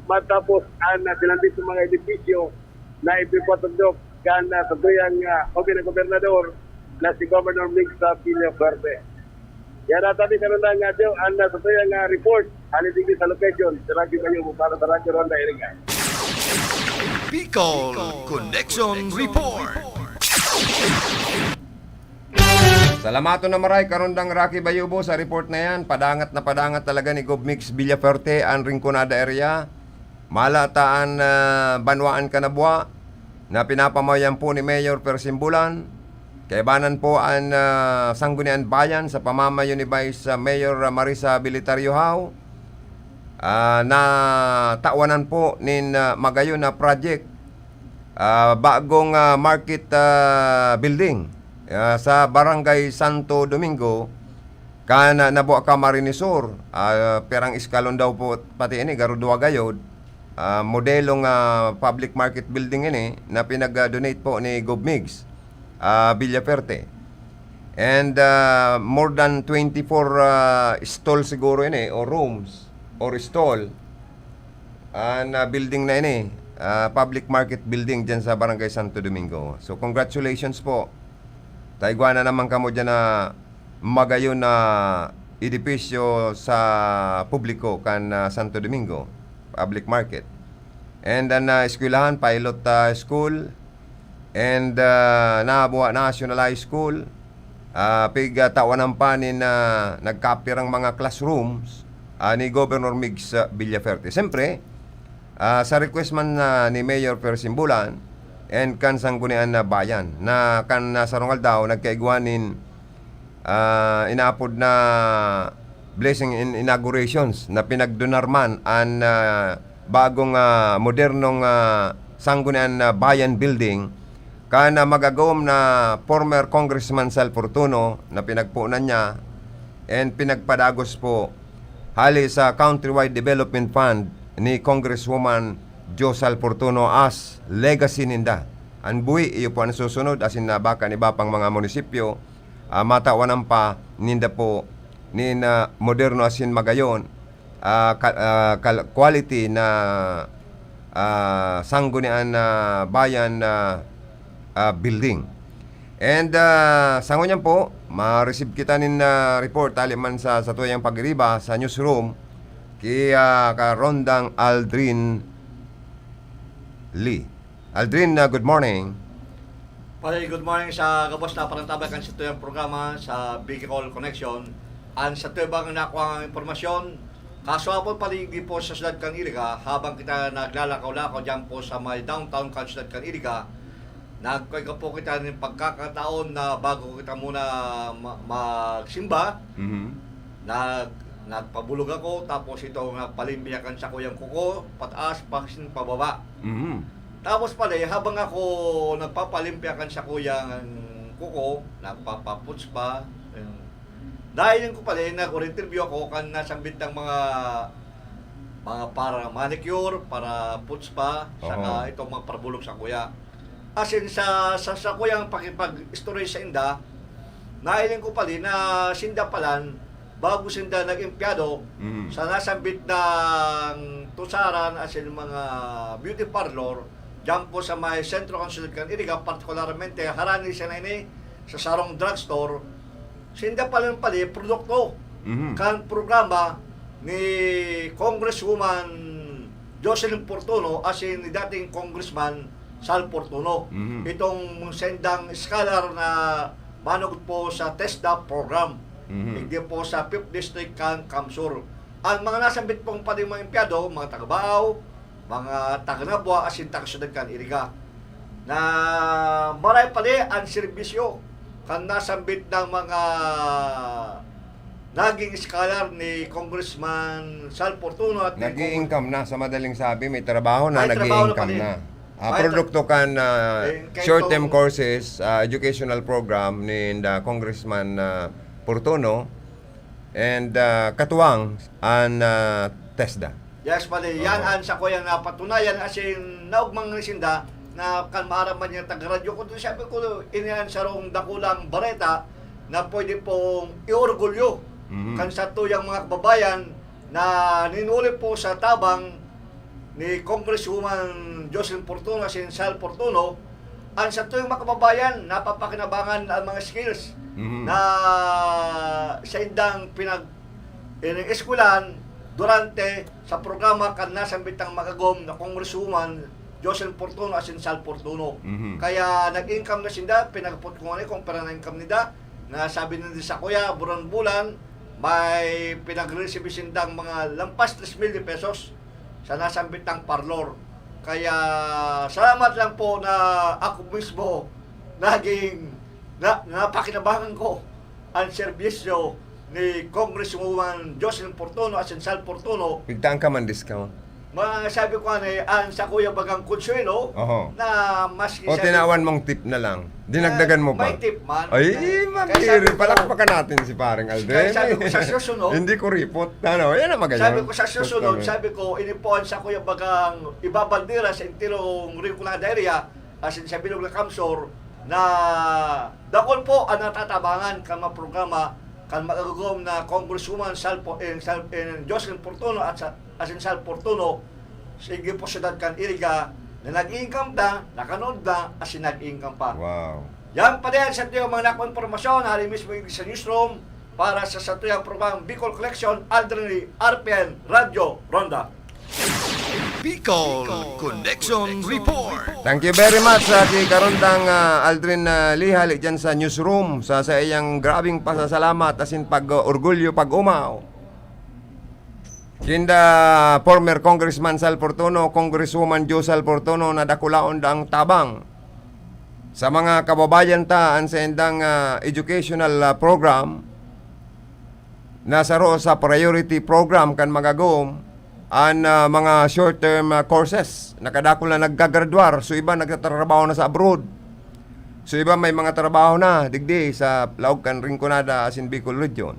matapos ang sinambit ng mga edifisyo na ipipatundok kan sa tuyang gobernador na si Governor Mig sa Villafuerte. Yan na tabi karon na nga Joe ang sa tuyang report aligi sa location sa Radyo Kayo para sa Radyo Ronda Iriga. Bicol Connection Report. Salamato na maray karundang Rocky Bayubo sa report na yan. Padangat na padangat talaga ni Gobmix Villafuerte ang Rinconada area. Malataan Banwaan Kanabwa na pinapamayan po ni Mayor Persimbulan. Kaibanan po ang Sangguniang Bayan sa pamamayo ni Vice Mayor Marisa Bilitario-Hao. Na tawanan po nin magayon na project bagong market building sa Barangay Santo Domingo kana nabuo ka Marinisur perang iskalon daw po pati ini garudwa gayod modelong public market building ini na pinag-donate po ni Gobmigs Villafuerte and more than 24 stall siguro ini o rooms or stall na building na ini public market building dyan sa Barangay Santo Domingo. So congratulations po. Taigwana naman kamo dyan na magayon na edipisyo sa publiko kan Santo Domingo public market. And then eskwelahan pilot school and nabuwa National High School tawanan pa ni nagkapirang mga classrooms ni Governor Migs Villafuerte. Siyempre, sa request man ni Mayor Persimbulan and kan Sangguniang Bayan na kan sarungal daw nagkaigwanin inaapod na blessing in inaugurations na pinagdonarman ang bagong modernong Sangguniang Bayan building kana magagawom na former Congressman Sal Fortuno na pinagpuunan niya and pinagpadagos po hali sa Countrywide Development Fund ni Congresswoman Josal Fortuno as legacy ninda. Ang buhi iyo po ang susunod asin na baka ni bapang mga munisipyo matawanan pa ninda po ni na moderno asin magayon quality na Sangguniang Bayan building. And sa ngunyan po ma-receive kita nin report taliman sa tuyang pagriba sa newsroom kaya Karondang Aldrin Lee. Aldrin, good morning. Good morning sa kabos na parantabakan sa tuyang programa sa Bicol Connection. Ang sa tuyang nakuha ang informasyon, kaswapon paligi po sa Siyudad Caniliga habang kita naglalakaw-lakaw dyan po sa may downtown kan Siyudad Caniliga. Nagkaya po kita ng pagkakataon na bago kita muna magsimba, nagpabulog ako, tapos ito nagpalimbiyakan sa kuyang kuko, pataas, pababa. Tapos pala, habang ako nagpapalimpiakan sa kuyang kuko, nagpapaputs pa, dahil ko pala, nag-interview ako kan nasambit ng mga para manicure, para puts pa, saka itong magparbulog sa kuya. As in, sa kuyang pakipag-story sa inda, nailing ko pala na sinda palan, bago sinda nag-empleyado, sa nasambit ng tusaran as in mga beauty parlor, dyan po sa may sentro ng Siyudad Caniliga, partikularmente harani siya na ini sa Sarong Drugstore, sinda pala produkto kan programa ni Congresswoman Jocelyn Fortuno as in dating Congressman Sal Fortuno. Itong sendang scholar na manugod po sa TESDA program. Hindi po sa 5th District Kamsur. Ang mga nasambit pong pati mga empleyado, mga taga-Baaw, mga taga-Nabwa, asin taga-Siyudad Caniliga, na maray pali ang serbisyo kan nasambit ng mga naging scholar ni Congressman Sal Fortuno at nag-i-income na sa madaling sabi, may trabaho na, may trabaho nag-i-income na. produkto kan kay short-term itong- courses, educational program ni Congressman Portono and katuwang an TESDA. Yes, pali. Yan ang sa ko yung napatunayan asin naugmang sinda na kan maaraman niya taga-radyo ko. Sabi ko, inihan sa rong dakulang bareta na pwede pong iorgulyo kan sa tuyang mga kababayan na ninuli po sa tabang ni Congresswoman Jocelyn Portono asin Sal Portono. Ang sa tuyang mga kababayan, napapakinabangan ang mga skills na sa indang eskwelahan durante sa programa kan nasang bitang magagom na Congresswoman Jocelyn Portono asin Sal Portono. Kaya nag-income na sinda, pinagput ko nga kung pera na income nida, na sabi nila sa kuya, bulan-bulan, may pinag-receive sindang mga lampas 3 million pesos sa nasang bitang parlor. Kaya salamat lang po na ako mismo napakinabangan ko ang serbisyo ni Congresswoman Jocelyn Portono at Sal Portono. Pigtaan ka man discount. Sabi ko ang sa kuya bagang Consuelo Oho. na maski O tinawan mong tip na lang. Dinagdagan mo pa. may tip man. Ay, Kaya mabiri. sabi ko- Palakpakan natin si paring Aldrin. Kaya sabi ko sa susunod- Hindi ko ripot. Ano, yan ang magayon. Sabi ko sa susunod, sabi ko, inipuan sa kuya bagang ibabandira sa intirong Riculada area asin sa Bilog na Kamsor na dakol po ang natatabangan kan mga programa kan magagawom na Congresswoman Jocelyn Portono at asin Sal Portono sige po syudad kan Iriga na nag-income na, nakanood na, asin nag-income pa. Wow. Yan pa din sa tuyang mga nakong informasyon, hari mismo yung sa newsroom para sa tuyang program Bicol Collection, Aldrin RPN Radio Ronda. Bicol Connection Report. Thank you very much sa kay karundang Aldrin Lihali dyan sa newsroom sa iyang grabing pasasalamat asin pag-orgulyo pag-umaw. Kinda former Congressman Sal Portono, Congresswoman Jo Sal Portono na dakulaon ang tabang sa mga kababayan ta sa indang educational program nasaro sa priority program kan magagom ang mga short-term courses. Nakadakol na nagkagraduar, so iba nagtatrabaho na sa abroad. So iba may mga trabaho na digdi sa Laog kan Rinconada asin Bicol Region.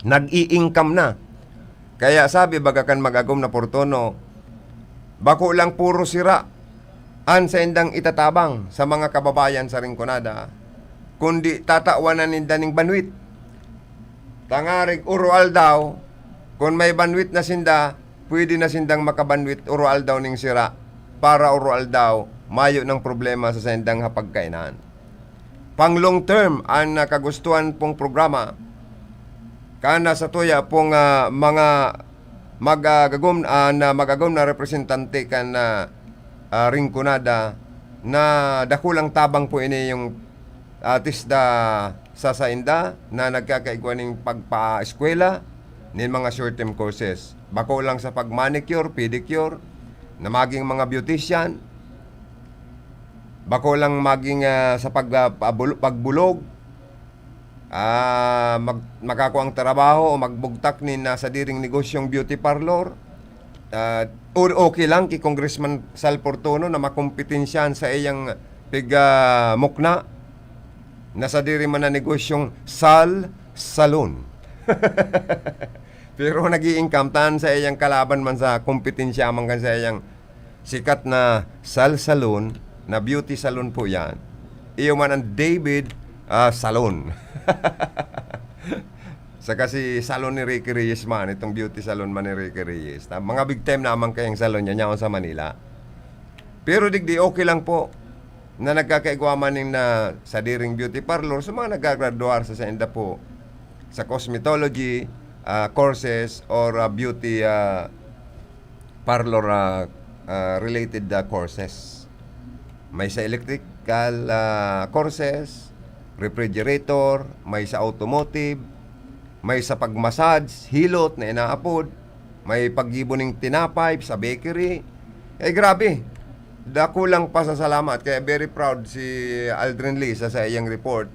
Nag-i-income na. Kaya sabi bagakan magagom na Portono, bako lang puro sira an sa indang itatabang sa mga kababayan sa Rinconada, kundi tatawanan ninda ning banwit. Tangarig urual daw, kung may banwit na sinda, pwede na sindang makabanwit urual daw ning sira para urual daw mayo ng problema sa sindang hapagkainan. Pang long term ang kagustuhan pong programa kana sa tuya pong mga magagom na representante kan Rinconada na dakulang tabang po ini yung tisda sa sainda na nagkakaigwa ng pagpa-eskwela ng mga short-term courses. Bako lang sa pag-manicure, pedicure, na maging mga beautician, bako lang maging sa pagbulog, makakuang trabaho o magbugtak ni sa diring negosyong beauty parlor. Okay lang kay Congressman Sal Portono na makompetensyahan sa iyang mukna na sa diri man na negosyong Sal Salon. Pero nag-i-income tan sa iyang kalaban man sa kompetensya man kan sa iyang sikat na Sal Salon, na beauty salon po yan. Iyo man ang David Salon. Sa kasi salon ni Ricky Reyes man, itong beauty salon man ni Ricky Reyes. Mga big time naman kayang salon niya sa Manila. Pero digdi okay lang po na nagkakaigwaman na sa diring beauty parlor sa mga nagagraduar sa senda po sa cosmetology courses or beauty parlor related courses. May sa electrical courses, refrigerator, may sa automotive, may sa pagmassage, hilot na inaapod, may paggiboning tinapay sa bakery. Grabe, dakulang pasasalamat. Kaya very proud si Aldrin Lee sa iyang report.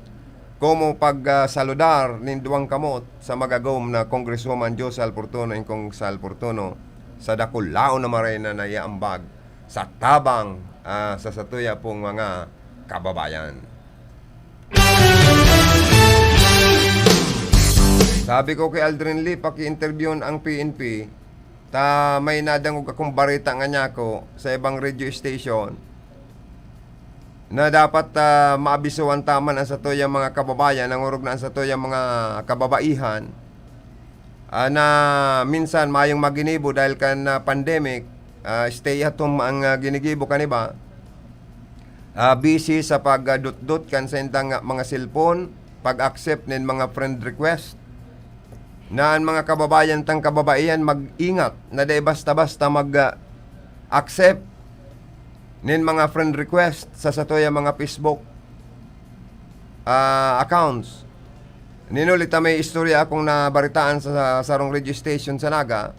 Como pagsaludar ninduang kamot sa magagom na Congresswoman Jo Sal Portono and Kong Sal Portono sa dakulaon na maray na naiambag sa tabang sa satuya pong mga kababayan. Sabi ko kay Aldrin Lee, paki-interviewon ang PNP, may nadangog akong barita nga niya ko sa ibang radio station na dapat maabisuan taman ang satuyang mga kababayan, ang urog na ang satuyang mga kababaihan, na minsan mayong maginibo dahil kan pandemic, stay at home ang ginigibo kaniba, busy sa pagdut-dut kan sa indang mga cellphone, pag-accept ng mga friend request, na ang mga kababayan tang kababaihan mag-ingat na di basta-basta mag-accept nin mga friend request sa satoya mga Facebook accounts. Ninulita may istorya akong nabaritaan sa sarong radio station sa Naga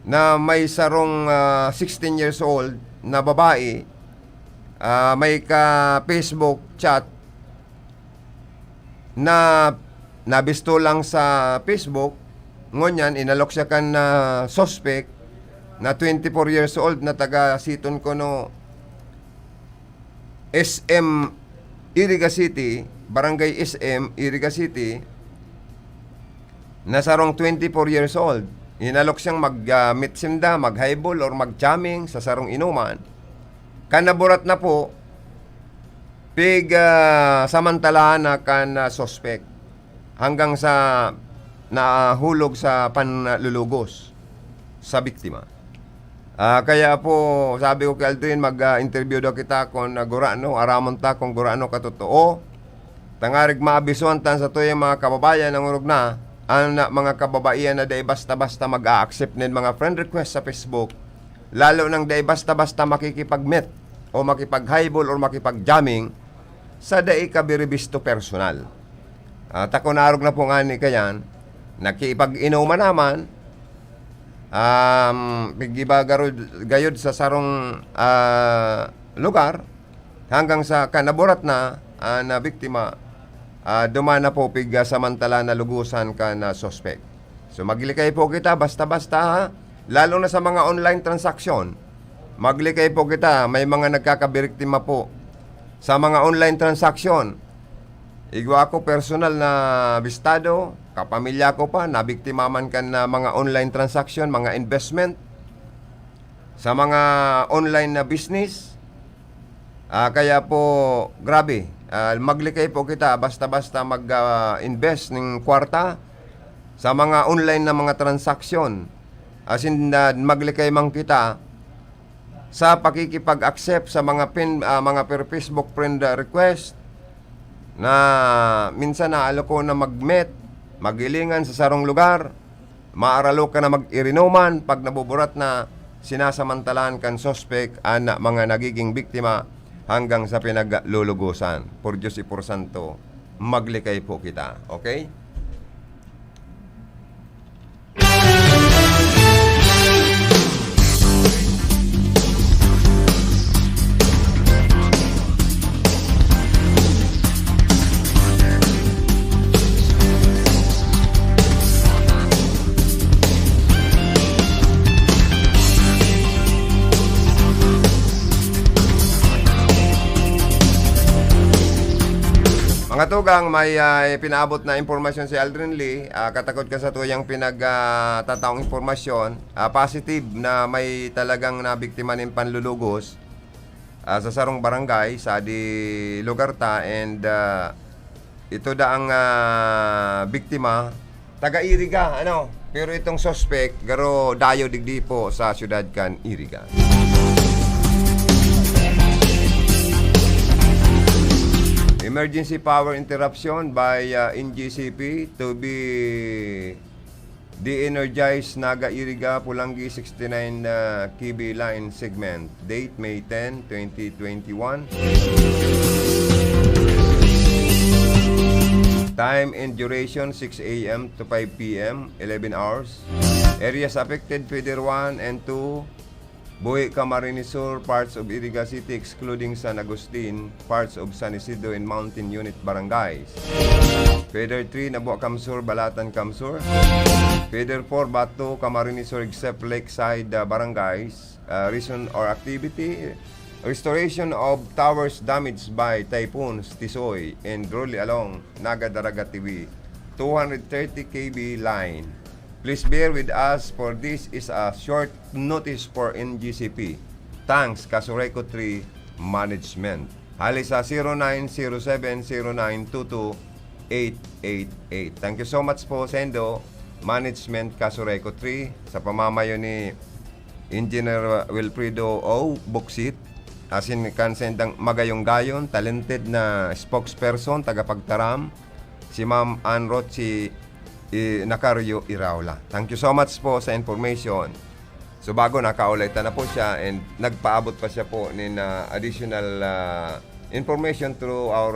na may sarong 16 years old na babae, may ka-Facebook chat na nabisto lang sa Facebook, ngunyan inalok siya kan suspect na 24 years old na taga Siton ko no SM Iriga City, Barangay SM Iriga City, na sarong 24 years old. Inalok siyang mag-mitsimda, mag-highball or mag-jamming sa sarong inuman. Kanaburat na po samantalahan na kan suspect hanggang sa nahulog sa panlulugos sa biktima. Kaya po sabi ko kay Aldrin, mag-interview daw kita kung gurano, aramon ta kung gurano katotoo. Tangarig maabisuan tan sa tuyang mga kababayan ng urog na ang mga kababaihan na day basta-basta mag-a-accept ng mga friend request sa Facebook, lalo nang day basta-basta makikipag-meet o makipag-highball or makipag-jamming sa day kabiribisto personal. Takunarog na po nga ni kayan, nakipag-inuman naman, pigiba gayod sa sarong lugar, hanggang sa kanaburat na na biktima, dumana po samantala na lugusan ka na suspect. So maglikay po kita, basta-basta ha, lalo na sa mga online transaksyon, maglikay po kita, may mga nagkakabiriktima po sa mga online transaksyon. Igwa ko personal na bistado, kapamilya ko pa, nabiktima man kan na mga online transaction, mga investment, sa mga online na business. Kaya po, grabe, maglikay po kita, basta-basta mag-invest ng kwarta sa mga online na mga transaksyon. As in, maglikay man kita sa pakikipag-accept sa mga Facebook friend request, na minsan naalo ko na mag-met, magilingan sa sarong lugar, maaralo ka na mag-irinuman pag nabuburat na sinasamantalaan kan suspect na mga nagiging biktima hanggang sa pinaglulugusan. Por Diyos y por Santo, maglikay po kita. Okay? Mga tugang, may pinaabot na impormasyon si Aldrin Lee. Katakot ka sa tuyang pinagtataong impormasyon. Positive na may talagang nabiktima ng panlulugos sa sarong barangay sa di lugar ta. And ito da ang biktima, taga-Iriga, pero itong suspect, garo dayo digdi po sa syudad kan Iriga. Emergency power interruption by NGCP to be de-energized Naga Iriga Pulangi 69 kV line segment. Date May 10, 2021. Time and duration 6 a.m. to 5 p.m. 11 hours. Areas affected Feeder 1 and 2, Buhi, Camarines Sur, parts of Iriga City excluding San Agustin, parts of San Isidro and Mountain Unit Barangays. Feeder 3, Nabuo Kamsur, Balatan Kamsur. Feeder 4, Bato, Camarines Sur except Lakeside Barangays. Reason or activity, restoration of towers damaged by typhoons Tisoy and Groli along Naga-Daraga TV 230 kV line. Please bear with us for this is a short notice for NGCP. Thanks, Kasureco 3 Management. Hali sa 0907-0922-888. Thank you so much po, Sendo Management Kasureco 3 sa pamamayo ni Engineer Wilfredo O. Buksit. Asin kansendang magayong-gayon, talented na spokesperson, tagapagtaram, si Ma'am Ann Rochi Nacario Iraula. Thank you so much po sa information. So bago nakaulitan na po siya and nagpaabot pa siya po ng additional information through our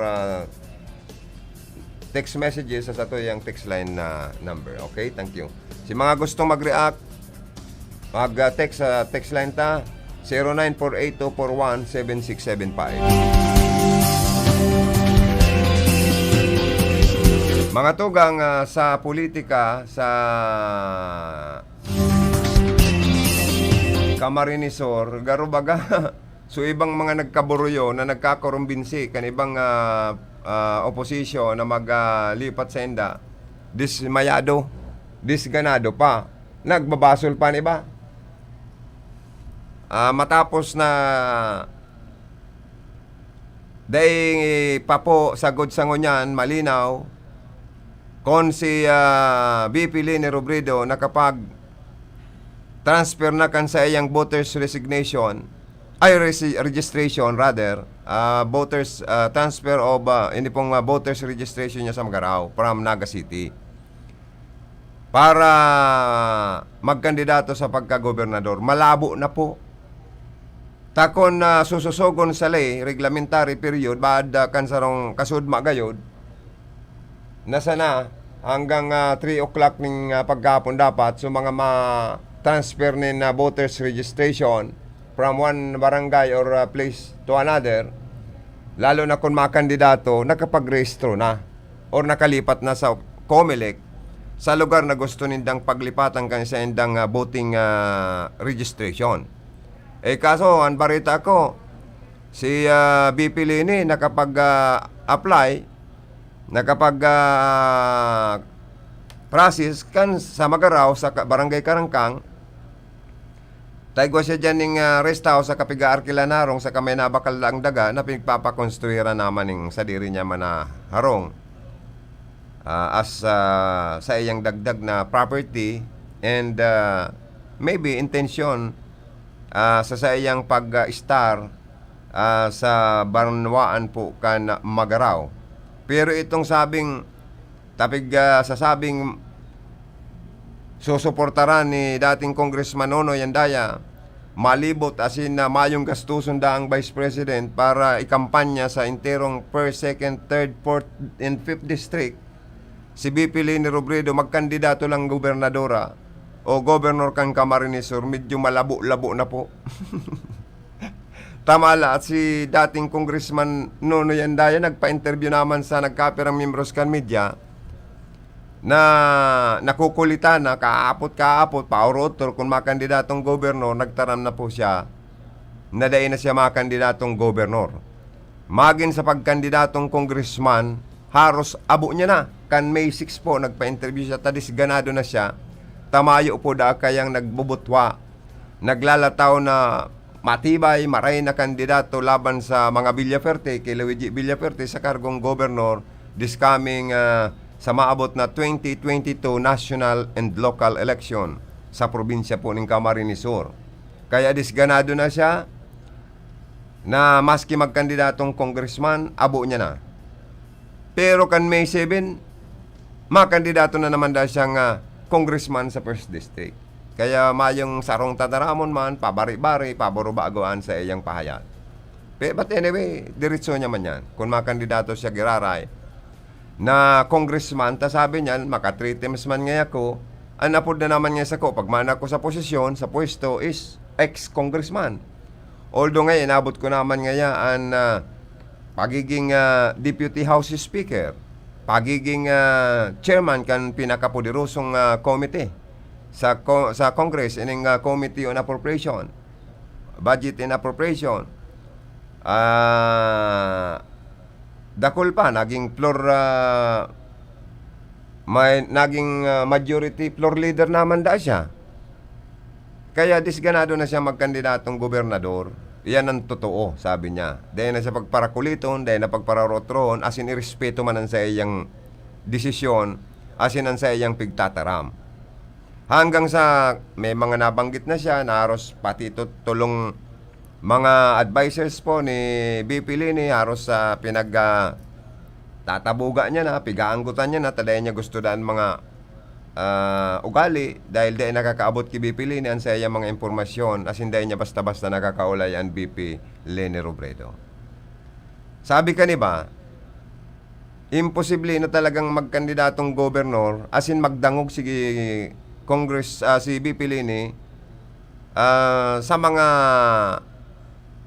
text messages sa ato yung text line na number. Okay, thank you. Si mga gustong mag-react, mag-text sa text line ta 0948-241-7675. Mga tugang sa politika, sa Camarinesor, garubaga, so ibang mga nagkaburuyo na nagkakarumbinsi, kan ibang oposisyon na maglipat sa enda, dismayado, disganado pa, nagbabasol pa ni ba? Matapos na dahil papo sagod sa ngunyan, malinaw, kon si VP Leni Robredo nakapag transfer na kan sa iyang voters resignation, registration rather, voters transfer of hindi pong voters registration niya sa Magarao from Naga City para magkandidato sa pagka-gobernador. Malabo na po. Takon na sususogon sa lay, reglamentary period, baad kansarong kasudma gayod, nasa na hanggang 3 o'clock ng pagkapon dapat, so mga ma-transfer nin voters registration from one barangay or place to another, lalo na kung mga kandidato, nakapag-rehistro na or nakalipat na sa COMELEC sa lugar na gusto nindang paglipatan kan sa indang voting registration. Kaso, ang barita ko, si BP Leni nakapag-apply, process kan sa Magarao, sa Barangay Karangkang, taygo siya dyan ng rest house sa Kapiga Arkilanarong sa kamay na bakal ang daga na pinagpapakonstruira naman ng sadiri niya manaharong as sa iyang dagdag na property and maybe intention sa iyang pag-star sa Barnwaan po kan Magarao. Pero itong sabing sasabing susuportaran ni dating Congressman Nonoy Andaya, malibot asin na mayong gastuson daang Vice President para ikampanya sa interong 1st, 2nd, 3rd, 4th, and 5th District, si BP Leni Robredo magkandidato lang gobernadora o governor kang Camarinesor, medyo malabo-labo na po. Tamala at si dating Congressman Nonoy Andaya nagpa-interview naman sa nagkapirang membros kan media na nakukulitan na kaapot paurotol kung makandidatong gobernor, nagtaram na po siya na dahil na siya makandidatong gobernor. Magin sa pagkandidatong congressman, haros abo niya na. Kan May 6 po, nagpa-interview siya, tadis ganado na siya. Tamayo po da kayang nagbubutwa, naglalataw na matibay, maray na kandidato laban sa mga Villaferte, kay Luigi Villaferte sa kargong gobernor this coming sa maabot na 2022 national and local election sa probinsya po ng Camarinesor. Kaya disganado na siya na maski magkandidatong congressman, abo niya na. Pero kan May 7, makandidato na naman dahil siyang congressman sa 1st District. Kaya mayong sarong tataramon man, pabari-bari, paborubagoan sa iyang pahayag. But anyway, diretso niya man yan. Kung makandidato siya giraray na congressman, ta sabi niyan, maka 3 times man nga ako, ang napod na naman nga sa ko, pag man ako sa posisyon, sa pwesto is ex-congressman. Although ngayon, inabot ko naman nga ang pagiging Deputy House Speaker, pagiging chairman kan pinakapoderosong committee sa Congress, ining Committee on Appropriation, Budget and Appropriation, dakol pa, naging majority floor leader naman da siya. Kaya disganado na siya magkandidatong gobernador. Yan ang totoo, sabi niya. Dahil na siya pagparakuliton, dahil na pagpararotron, asin irespeto man ang sa iyang desisyon, asin ang sa iyang pigtataram. Hanggang sa may mga nabanggit na siya, naros pati tulong mga advisors po ni BP Lini, haros sa tatabuga niya na, pigaanggutan niya na, taday niya gusto daan mga ugali, dahil dahil nakakaabot kay BP Lini ang sa iyang mga impormasyon, as hindi niya basta-basta nakakaulay ang BP Lini Robredo. Sabi ka ni ba, imposible na talagang magkandidatong gobernador, asin magdangog si Congress, si BP Lini sa mga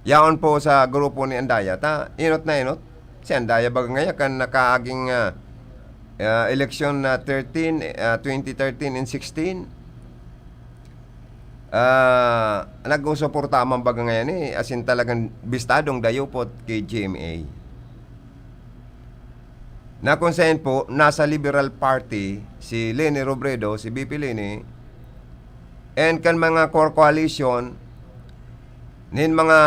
yaon po sa grupo ni Andaya. Inot na inot si Andaya baga ngayon kan nakaaging election na 2013 and 16 nag-usuporta man baga ngayon asin talagang bistadong dayupot kay GMA na kung saan po nasa Liberal Party si Leni Robredo, si BP Lini, and kan mga core coalition nin mga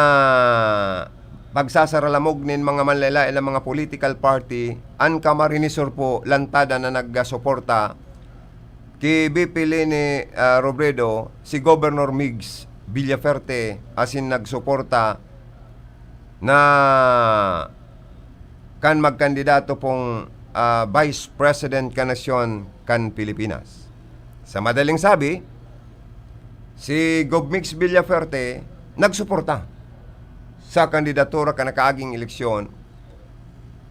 pagsasaralamog nin mga manlalait na mga political party ang kamarinisor po lantada na nagsuporta kay BP Lini Robredo, si Governor Migs Villaferte asin nagsuporta na kan magkandidato pong Vice President ka nasyon kan Pilipinas. Sa madaling sabi, si Gov Mix Villaferte nagsuporta sa kandidatura ka nakaaging eleksyon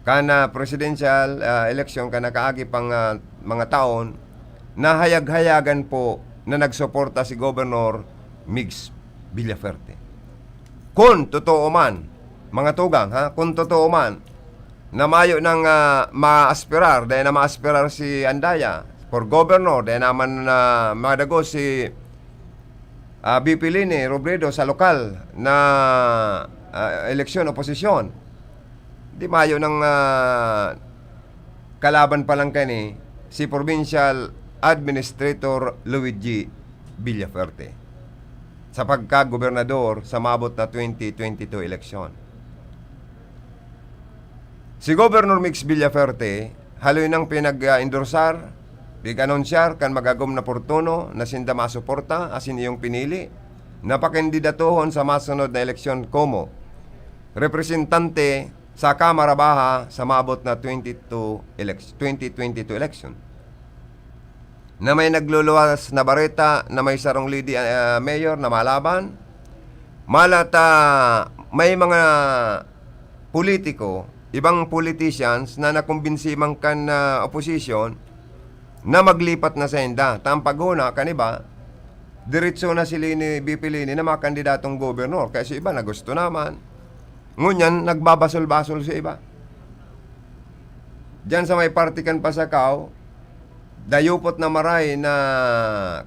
kana presidential election ka nakaagi pang mga taon na hayag-hayagan po na nagsuporta si Governor Mix Villaferte. Kung totoo man, mga tugang, kung totoo man na mayo ng ma-aspirar, dahil na ma-aspirar si Andaya for governor, dahil naman madago si BP Lini Robredo sa lokal na eleksyon, oposisyon. Di mayo ng kalaban pa lang kani si Provincial Administrator Luigi Villaferte sa pagka-gobernador sa mabot na 2022 eleksyon. Si Governor Mix Villaferte haloy nang pinag-endorsar, pig-anonsyar kan magagom na portuno na sinda masuporta asin iyong pinili na pakandidatohon sa masunod na eleksyon como representante sa Kamara Baha sa maabot na 2022 election. Na may nagluluwas na bareta na may sarong lady mayor na malaban, malata may mga politiko, ibang politicians na nakumbinsi man kan opposition na maglipat na sa enda. Tampaguna, kaniba, diretso na si Lini, BP Lini na mga kandidatong gobernador. Kasi iba na gusto naman. Ngunyan, nagbabasol-basol sa iba. Diyan sa may partikan Pasakaw, dayupot na maray na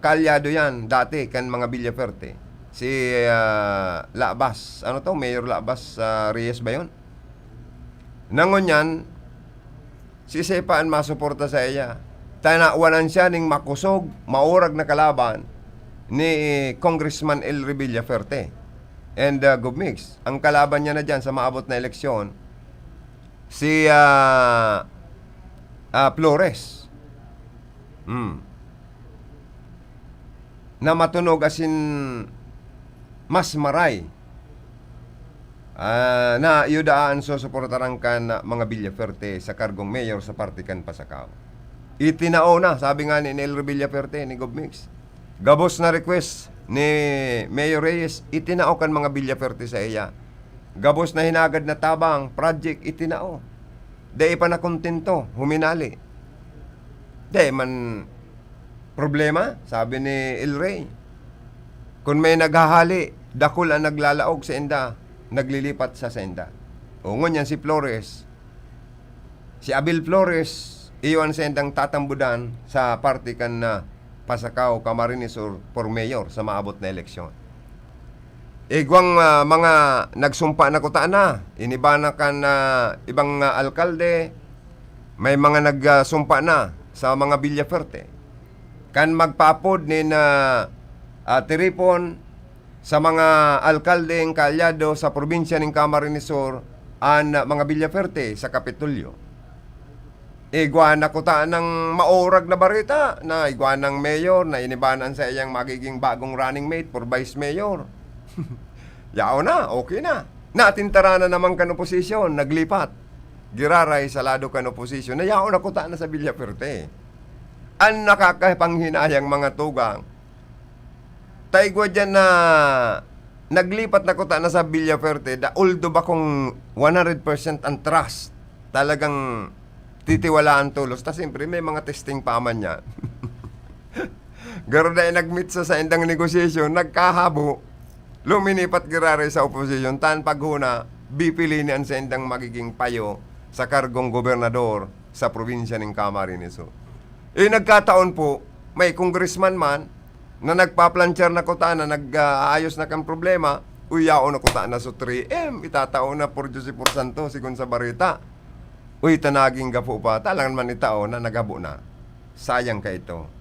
kalyado yan dati kan mga Villaferte. Si Labas, ano to, Mayor Labas Reyes ba yun? Nangunyan, si Sepaan masuporta sa iya. Tanawanan siya ning makusog, maurag na kalaban ni Congressman El Villaferte and Gov Mix. Ang kalaban niya na dyan sa maabot na eleksyon, si Flores. Na matunog asin mas maray na yudaan so suportaran kan mga Villaferte sa kargong mayor sa partikan Pasakaw. Itinao na, sabi nga ni Nel Villaferte ni Gov Mix. Gabos na request ni Mayor Reyes, itinao kan mga Villaferte sa iya. Gabos na hinagad na tabang project, itinao. Dahil pa na kontento, huminali. Dahil man problema, sabi ni El Rey. Kung may naghahali, dakul ang naglalaog sa enda, naglilipat sa senda. O ngunyan si Flores, si Abel Flores, iyon sa endang tatambudan sa partikan na Pasakaw, Camarines for mayor sa maabot na eleksyon. Igwang mga nagsumpa na kutaan na. Iniba na kan ibang alkalde. May mga nagsumpa na sa mga Villaferte. Kan magpapod ni na tiripon sa mga alkalde ng kalyado sa probinsya ng Camarines Sur an mga Villaferte sa Kapitolyo. Igwa na kutaan ng maorag na barita na igwa ng mayor na inibanan sa iyang magiging bagong running mate for vice mayor. Yao na, okay na. Natintara na naman kan oposisyon, naglipat. Giraray sa lado kan oposisyon na yao na kutaan na sa Villaferte. Ang nakakapanghinayang mga tugang. Taigwa dyan na naglipat na kutaan na sa Villaferte da uldo ba kung 100% ang trust talagang titiwalaan tulos. Ta siyempre may mga testing paman niya. Garo na nag-meet sa indang negosasyon, nagkahabo. Luminipat girare sa oposisyon tan paghuna bipilinan sa indang magiging payo sa kargong gobernador sa probinsya ng Camarines Sur. Nagkataon po may congressman man na nagpa-plancher na kutaan na nag-aayos na kang problema, uyao na kutaan na so 3M, itataon na por 10% sigun sa barita. Uy, tanaging gapo pa, talangan man itao na nagabo na. Sayang ka ito.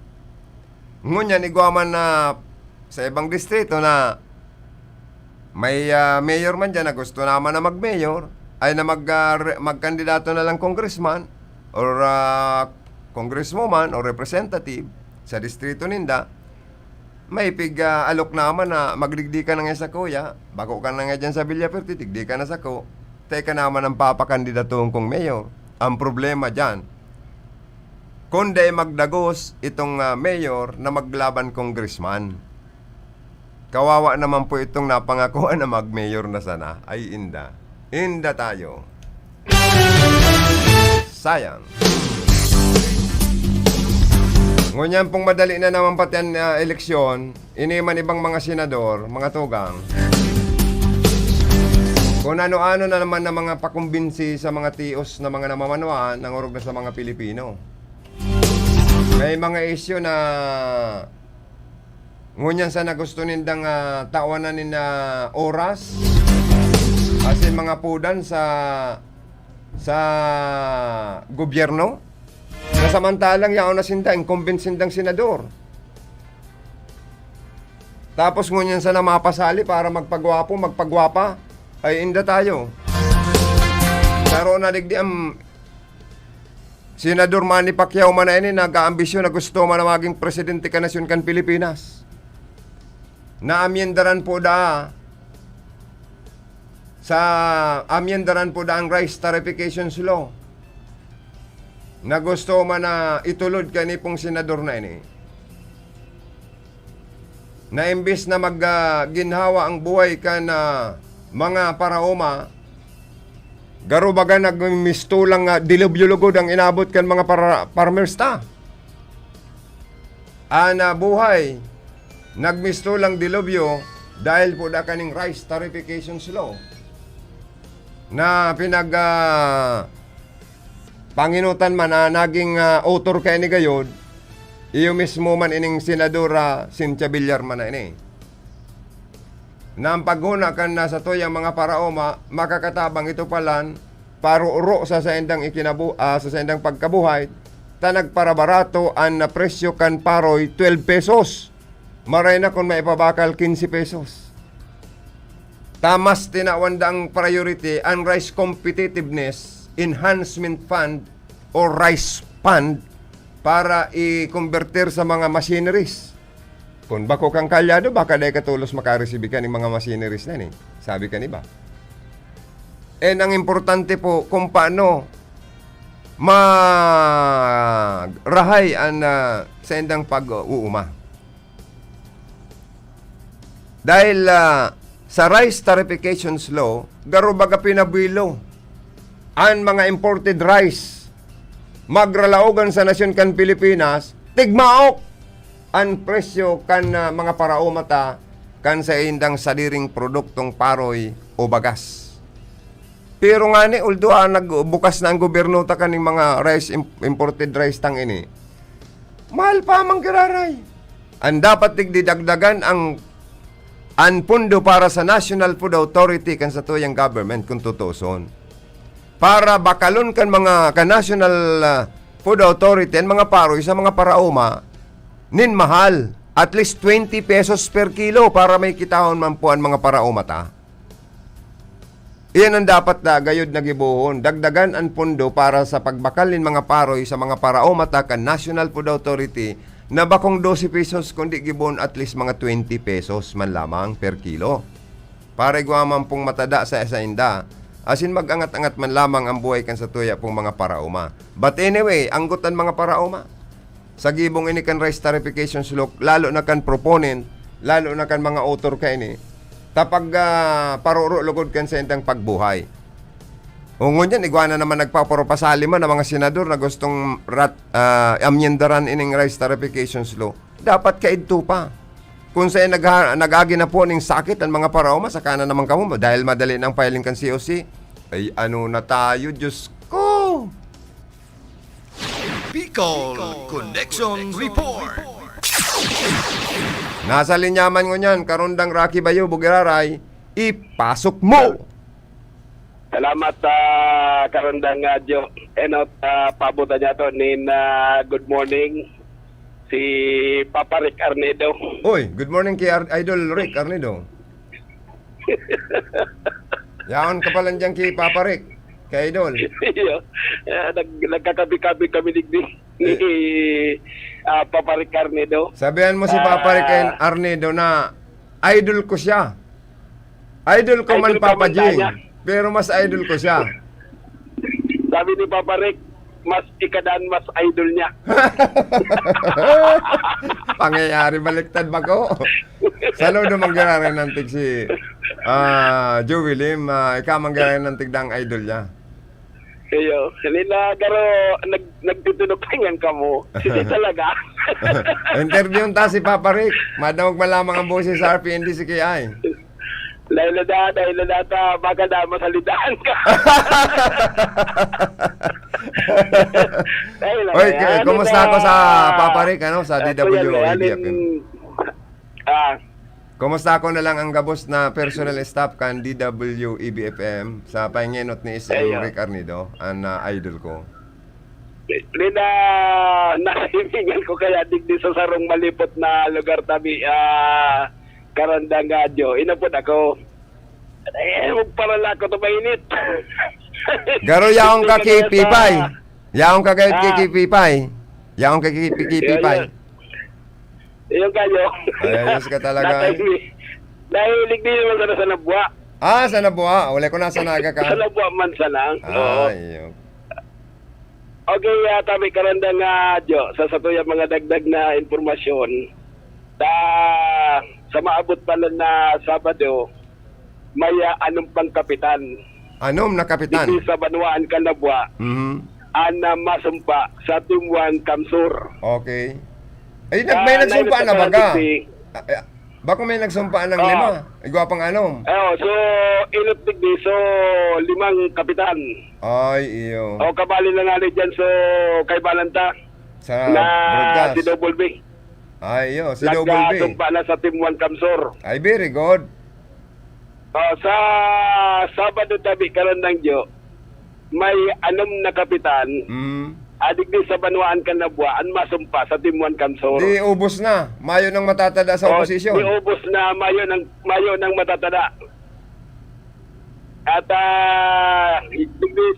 Ngunyan, igwaman na sa ibang distrito na may mayor man dyan na gusto naman na mag-mayor, ay na magkandidato na lang congressman or congresswoman or representative sa distrito ninda, may alok naman na magdigdi ka na nga sa kuya, bako ka na nga dyan sa Villaferte, digdi ka na sa ko, teka naman ang papakandidatoong kong mayor. Ang problema dyan, kundi magdagos itong mayor na maglaban congressman. Kawawa naman po itong napangakuan na mag-mayor na sana. Ay inda. Inda tayo. Sayang. Ngunyan pong madali na naman pati ang eleksyon, iniman ibang mga senador, mga tugang. Kung ano-ano na naman na mga pakumbinsi sa mga tios na mga namamanwaan ng urog na sa mga Pilipino. May mga isyu na ngunyan sana gusto nindang tawanan nina oras asin mga pudan sa gobyerno na samantalang yaon na sindang kumbensindang senador. Tapos ngunyan sana mapasali para magpagwapa ay inda tayo. Karoon na digdi ang Senador Manny Pacquiao man na ini nag-aambisyon na gusto man na maging presidente ka nasyon kan Pilipinas. Naamyendaran po da ang rice tarifications law na gusto man na itulod ka ni pong senador na ini na imbis na ginhawa ang buhay ka na mga paraoma garo baga nagmistulang dilubyulugod ang inabot kan mga farmers ta ana buhay nagmisto lang dilubyo dahil po da kaning rice tarifications law na panginutan man na naging author kay ni gayod iyo mismo man ining senadora Cynthia Villar man na ini na ang paghuna kan na sa toyang mga paraoma makakatabang ito palan paro-uro sa indang sa indang pagkabuhay ta nagparabarato ang presyo kan paroy 12 pesos. Maray na kung may ipabakal 15 pesos. Tamas tinawanda ang priority ang Rice Competitiveness Enhancement Fund o Rice Fund para i-converter sa mga machineries. Kung bako kang kalyado, baka dahil katulos makareceive ka ng mga machineries na sabi ka ba? And ang importante po kung paano rahay ang sa indang pag-uuma. Dahil sa rice tarifications law, garo baga pinabilo ang mga imported rice magralaogan sa nasyon kan Pilipinas, tigmaok ang presyo kan mga paraumata kan sa indang sadiring produktong paroy o bagas. Pero nga ni, uldo nagbukas na ang gobyerno ta kaning mga rice, imported rice tang ini. Mahal pa mang giraray. Ang dapat tigdidagdagan ang ang pundo para sa National Food Authority kan sa tuyang government kung tutuson. Para bakalon kan mga National Food Authority ang mga paroy sa mga parauma nin mahal. At least 20 pesos per kilo para may kitahon man po ang mga parauma ta. Iyan ang dapat na gayod na gibuhon. Dagdagan ang pundo para sa pagbakal ng mga paroy sa mga parauma ta kan National Food Authority na bakong 12 pesos kundi gibuhon at least mga 20 pesos man lamang per kilo. Para iguaman pong matada sa inda. Asin mag-angat-angat man lamang ang buhay kan sa tuya pong mga parauma. But anyway, anggutan mga parauma. Sa gibong ini kan rice tarification sulok, lalo na kan proponent, lalo na kan mga author ka ini, tapag paruro lugod kan sa intang pagbuhay. Ungon yan, igwana naman nagpaparopasali man ng mga senador na gustong amyendaran ining rice tarification law. Dapat kaidto pa. Kung sa'yo nag-agi na po ng sakit ang mga parauma, saka na naman kamo, dahil madali ng filing kan COC, ay ano na tayo, Diyos ko! Bicol Connection Report. Nasa linyaman ko niyan, Karundang Rocky Bayo, Bugiraray, ipasok mo! Salamat Karundang Jo. Enot pabuta niya to good morning si Papa Rick Arnedo. Uy, good morning kay Idol Rick Arnedo. Yaon ka pala dyan kay Papa Rick, kay Idol. Nagkakabi-kabi kami ni Papa Rick Arnedo. Sabihan mo si Papa Rick Arnedo na idol ko siya. Idol ko man Idol ka Papa man Jing, kanya. pero mas idol ko siya. Sabi ni Papa Rick, mas ikadaan mas idol niya. Pangyayari baliktad ba ko? Saludo manggararin ng tig si Joey Lim, ikaw manggararin ng tigdang idol niya. Iyo, nila garo nagtutulog kanyan ka mo. Sisi talaga. Interview ta si Papa Rick. Madawag malamang ang boses sa RPND si KI. Dahil data, baka na masalitaan ka. Oy, kumusta ako sa Papa Rick, sa DWEBFM? Kumusta ako na lang ang gabos na personal staff kan DWEBFM sa pahingenot ni Rick Arnedo, ang idol ko. Nahihingan ko kaya digdi sa sarong malipot na lugar tabi Karandang Gadyo. Inapod ako. Magparala ko ito mainit. Garo yaong ka kipipay. Yaong ka kipipay. Yaong ka kipipay. Yung kayo. Ayos ka talaga. Nahilig din naman sana sa Nabwa. Sa Nabwa. Uli ko nasa Naga ka. Sa Nabwa man sana. Ay, okay, tabi Karandang Gadyo. Sa satuya mga dagdag na informasyon. Sa maabot pala na Sabado, may anong pang kapitan. Anom na kapitan? Dito sa Banwaan, Canabua. Ana masumpa sa Timwan, Kamsur. Okay. Ay, may nagsumpa na baga? Baka may nagsumpa ng 5. Igwa pang anom. So, ilot digdi. So, 5 kapitan. Ay, iyo. O, kabali na nga dyan. So, kay Balanta. Sa na broadcast. si Double B. Ay, iyo. Si Double B. Nagkasumpa na sa Timwan, Kamsur. Ay, very good. Sa Sabado tabi Karandang Jo, may anom na kapitan. Adik di sa Banwaan Canabua, ang masumpa sa Timwan, Kamsur. Di ubos na. Mayo nang matatada sa oposisyon. Di ubos na mayo ng matatada. At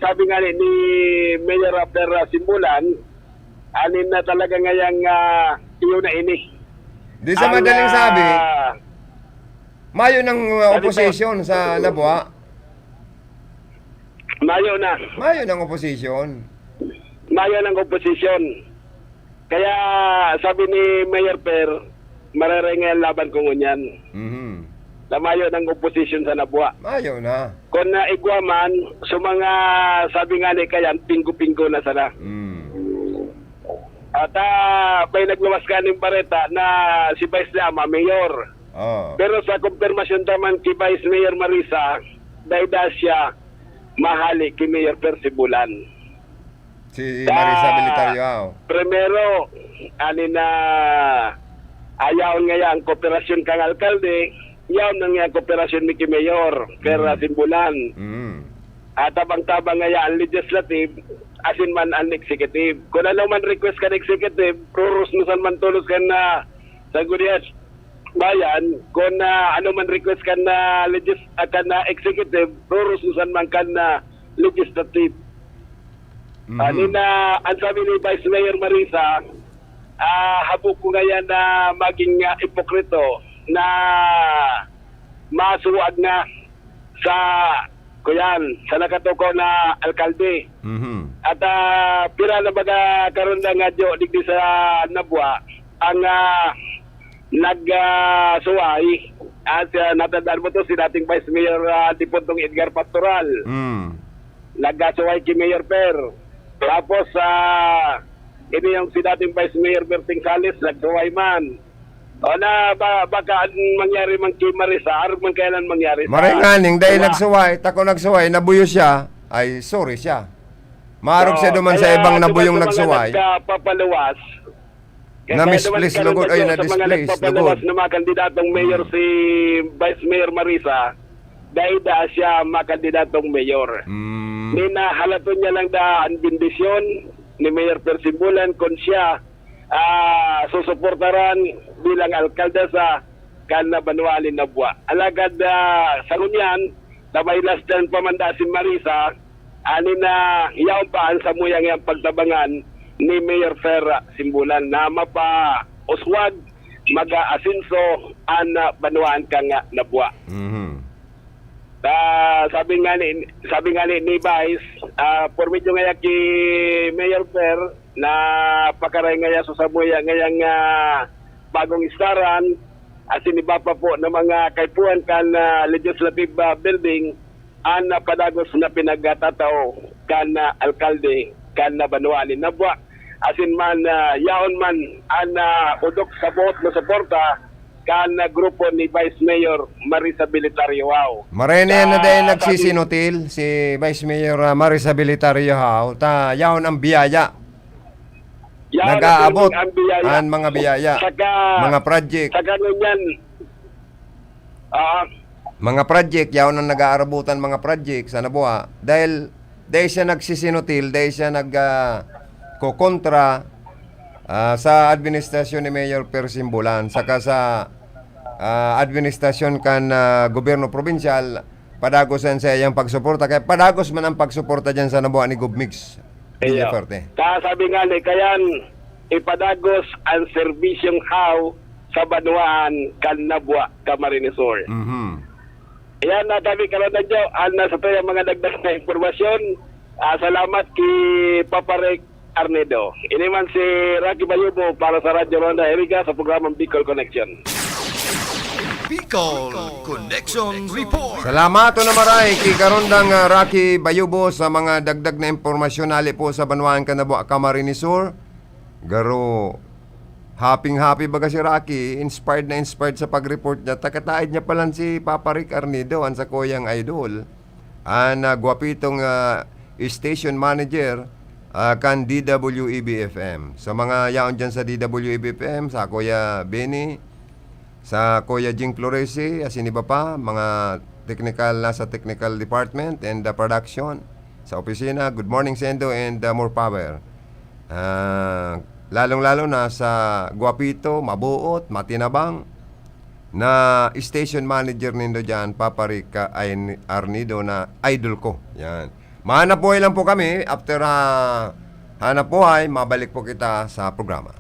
sabi nga ni Mayor Abder Simbulan, anin na talaga ngayang iyo na ini. Di sa madaling sabi, mayo ng oposisyon sa Nabua. Mayo na. Mayo ng oposisyon. Mayo ng oposisyon. Kaya sabi ni Mayor Per, mararengay ang laban ko ngunyan. Na mayo ng oposisyon sa Nabua. Mayo na. Kung naigwaman, so mga sabi nga ni kayan, pinggo-pinggo na sana. At may nagluwas ka ng bareta na si Vice Lama, Mayor. Pero sa kumpirmasyon naman si Vice Mayor Marisa, dahil siya mahali kay Mayor Per Sibulan. Si Marisa Belitario. Primero, ani na ayaw nga ang kooperasyon kang alkalde, yaw nang kooperasyon ni Mayor kaya simbulan. At tabang-tabang nga ang legislative asin man ang executive. Kung ano man request ka ng executive, prurusnusan man tulos ka na sa Gurias bayan, kung ano man request ka na executive, prurusnusan man ka na legislative. Ang sabi ni Vice Mayor Marisa, habok ko ngayon na maging ipokrito na masuwag na sa sa nakatuko na alkalde. At pira na baga karon na nga jo digdi sa Nabwa ang nagsuway at natandaan mo to si dating Vice Mayor Diputong Edgar Pastoral. Nagsuway kay Mayor Per. Tapos ini yung si dating Vice Mayor Berting Salis nagsuway man. O na baka mangyari man kay Marisa, arog man kailan mangyari. Maringaning dahil nagsuway, tako nagsuway, nabuyo siya, ay sorry siya. Maarog siya duman sa ibang nabuyong nagsuway. Papaluwas. Na misplace lugod, ay na displace lugod. Na mga kandidatong mayor si Vice Mayor Marisa, dahil siya makandidatong mayor. Ninahalato niya lang ang bindisyon ni Mayor Persimbulan kung siya susuportaran bilang alkalde sa Banualin na Nabwa. Alagad sa kunyan, na may last time pamanda si Marisa, ani na iyaw pa ang samuyang yung pagtabangan ni Mayor Ferra Simbulan na mapa uswag mag-aasinso ang Banuan ka nga Nabwa. Sabi nga ni Vice, por medyo nga ki Mayor Fer na pakaray nga sa samuya ngayang bagong istaran asin iba pa po ng mga kaipuan kan legislative building ang padagos na pinagtatao kan alkalde kan Banualin Nabwa asin man yaon man ang udok sa bot na suporta kan grupo ni Vice Mayor Marisa Bilitario. Marene na dahil nagsisinutil si Vice Mayor Marisa Bilitario ta yaon ang biyaya. Nag-aabot ang mga biyaya, mga project. Sa ganun yan, mga project, yaon ang nag-aarabutan mga project sa Nabua. Dahil siya nagsisinutil, dahil siya nag-kukontra sa administrasyon ni Mayor Persimbulan, saka sa administrasyon kan gobyerno probinsyal, padagosan sa iyang pagsuporta. Kaya padagos man ang pagsuporta dyan sa Nabua ni Gubmix. Sabi nga ni kayan ipadagos ang serbisyong how sa Banuan kan Nabwa Camarines Sur. Yan na tabi karon na jo na sa tayo mga dagdag na impormasyon. Salamat kay Paparek Arnedo. Ini man si Rocky Bayubo para sa Radyo Ronda Erica sa programang Bicol Connection. Bicol Connection Report. Salamat na maray kay karondang Rocky Bayubo sa mga dagdag na impormasyon nali po sa Banuan ka Nabwa Camarines Sur. Garo happy baga si Rocky, inspired sa pag-report niya. Takataid niya palang si Papa Rick Arnedo ang sa koyang idol. Ang gwapitong station manager kan DWEB-FM. Sa mga yaon dyan sa DWEB-FM, sa Kuya Benny, sa Kuya Jing Floresi, asin iba pa, mga nasa technical department and the production sa opisina. Good morning, Sendo, and more power. Lalong-lalo na sa gwapito, mabuot, matinabang na station manager nindo dyan, Papa Rick Arnedo, na idol ko. Yan. Mahanap buhay lang po kami. After hanap buhay, mabalik po kita sa programa.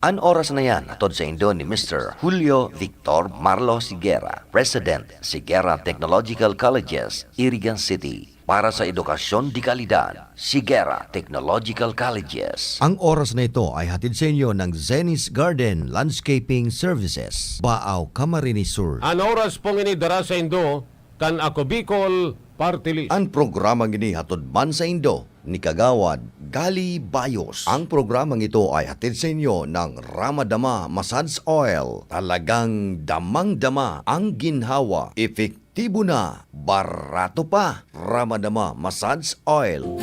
An oras na yan, atod sa Indo ni Mr. Julio Victor Marlo Siguera, President, Siguera Technological Colleges, Irigan City. Para sa edukasyon di kalidad, Siguera Technological Colleges. Ang oras na ito ay hatid sa inyo ng Zenis Garden Landscaping Services, Baaw, Camarines Sur. Ang oras pong inidara sa Indo, kan ako Bicol Party List. Ang programang ini hatod man sa Indo ni Kagawad Gali Bayos. Ang programang ito ay hatid sa inyo ng Ramadama Massage Oil. Talagang damang-dama ang ginhawa. Efektibo na, barato pa. Ramadama Massage Oil.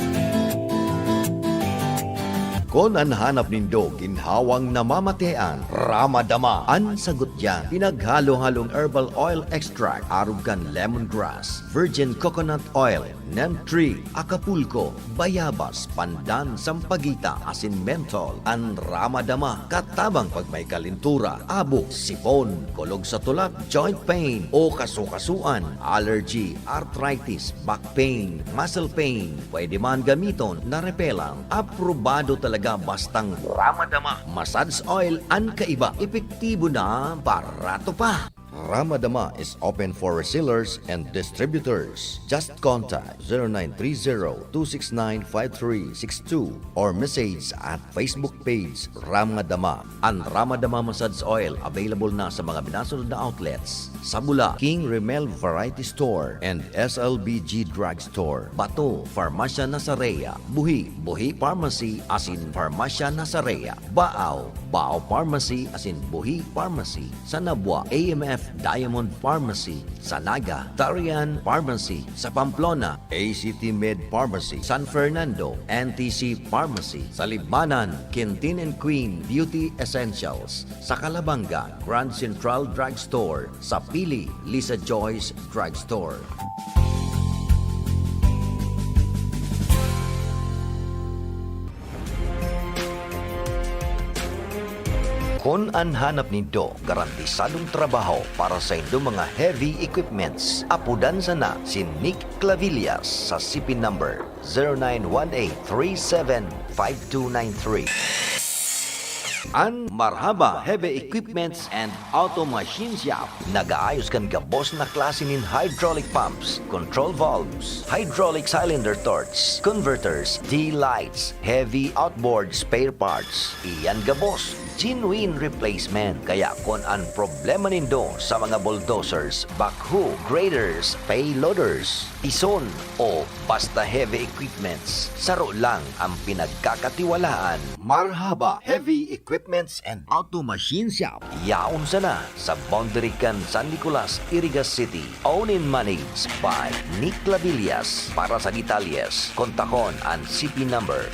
Kung ang hanap nindo ginhawang namamatean, Ramadama ang sagot yan. Pinaghalo-halong herbal oil extract, arugan lemongrass, virgin coconut oil, neem tree, Acapulco, bayabas, pandan, sampagita, asin menthol, ang Ramadama katabang pag may kalintura, abo, sipon, kulog sa tulak, joint pain o kasukasuan, allergy, arthritis, back pain, muscle pain, pwede man gamiton na repelang. Aprobado talaga bastang Ramadama. Massage oil ang kaiba. Epektibo na, barato pa. Ramadama is open for resellers and distributors. Just contact 0930-269-5362 or message at Facebook page Ramadama. Ang Ramadama Massage Oil available na sa mga binasunod na outlets sa Bula, King Remel Variety Store and SLBG Drug Store. Bato, Farmasya Nasarea. Buhi, Buhi Pharmacy asin Farmasya Nasarea. Baaw, Baaw Pharmacy asin Buhi Pharmacy. Sa Nabwa, AMF Diamond Pharmacy. Sa Naga, Tarian Pharmacy. Sa Pamplona, ACT Med Pharmacy. San Fernando, NTC Pharmacy. Sa Libmanan, Quintin and Queen Beauty Essentials. Sa Calabanga, Grand Central Drug Store. Sa Pili, Lisa Joyce Drug Store. Kung ang hanap nito, garantisadong trabaho para sa inyong mga heavy equipments. Apudan sana si Nick Clavillas sa CP number 0918-375293. Ang Marhaba Heavy Equipments and Auto Machine Shop. Nagaayos kan gabos na klase nin hydraulic pumps, control valves, hydraulic cylinder torch, converters, D-lights, heavy outboard spare parts. Iyan gabos, genuine replacement. Kaya kung ang problema nindo sa mga bulldozers, backhoe, graders, payloaders, ison o basta heavy equipments, saro lang ang pinagkakatiwalaan. Marhaba Heavy Equipments and Auto Machine Shop. Yaon sana sa Boundary Can San Nicolas, Irigas City. Owned and managed by Nick Clavillas. Para sa detalyes, kontakon ang CP number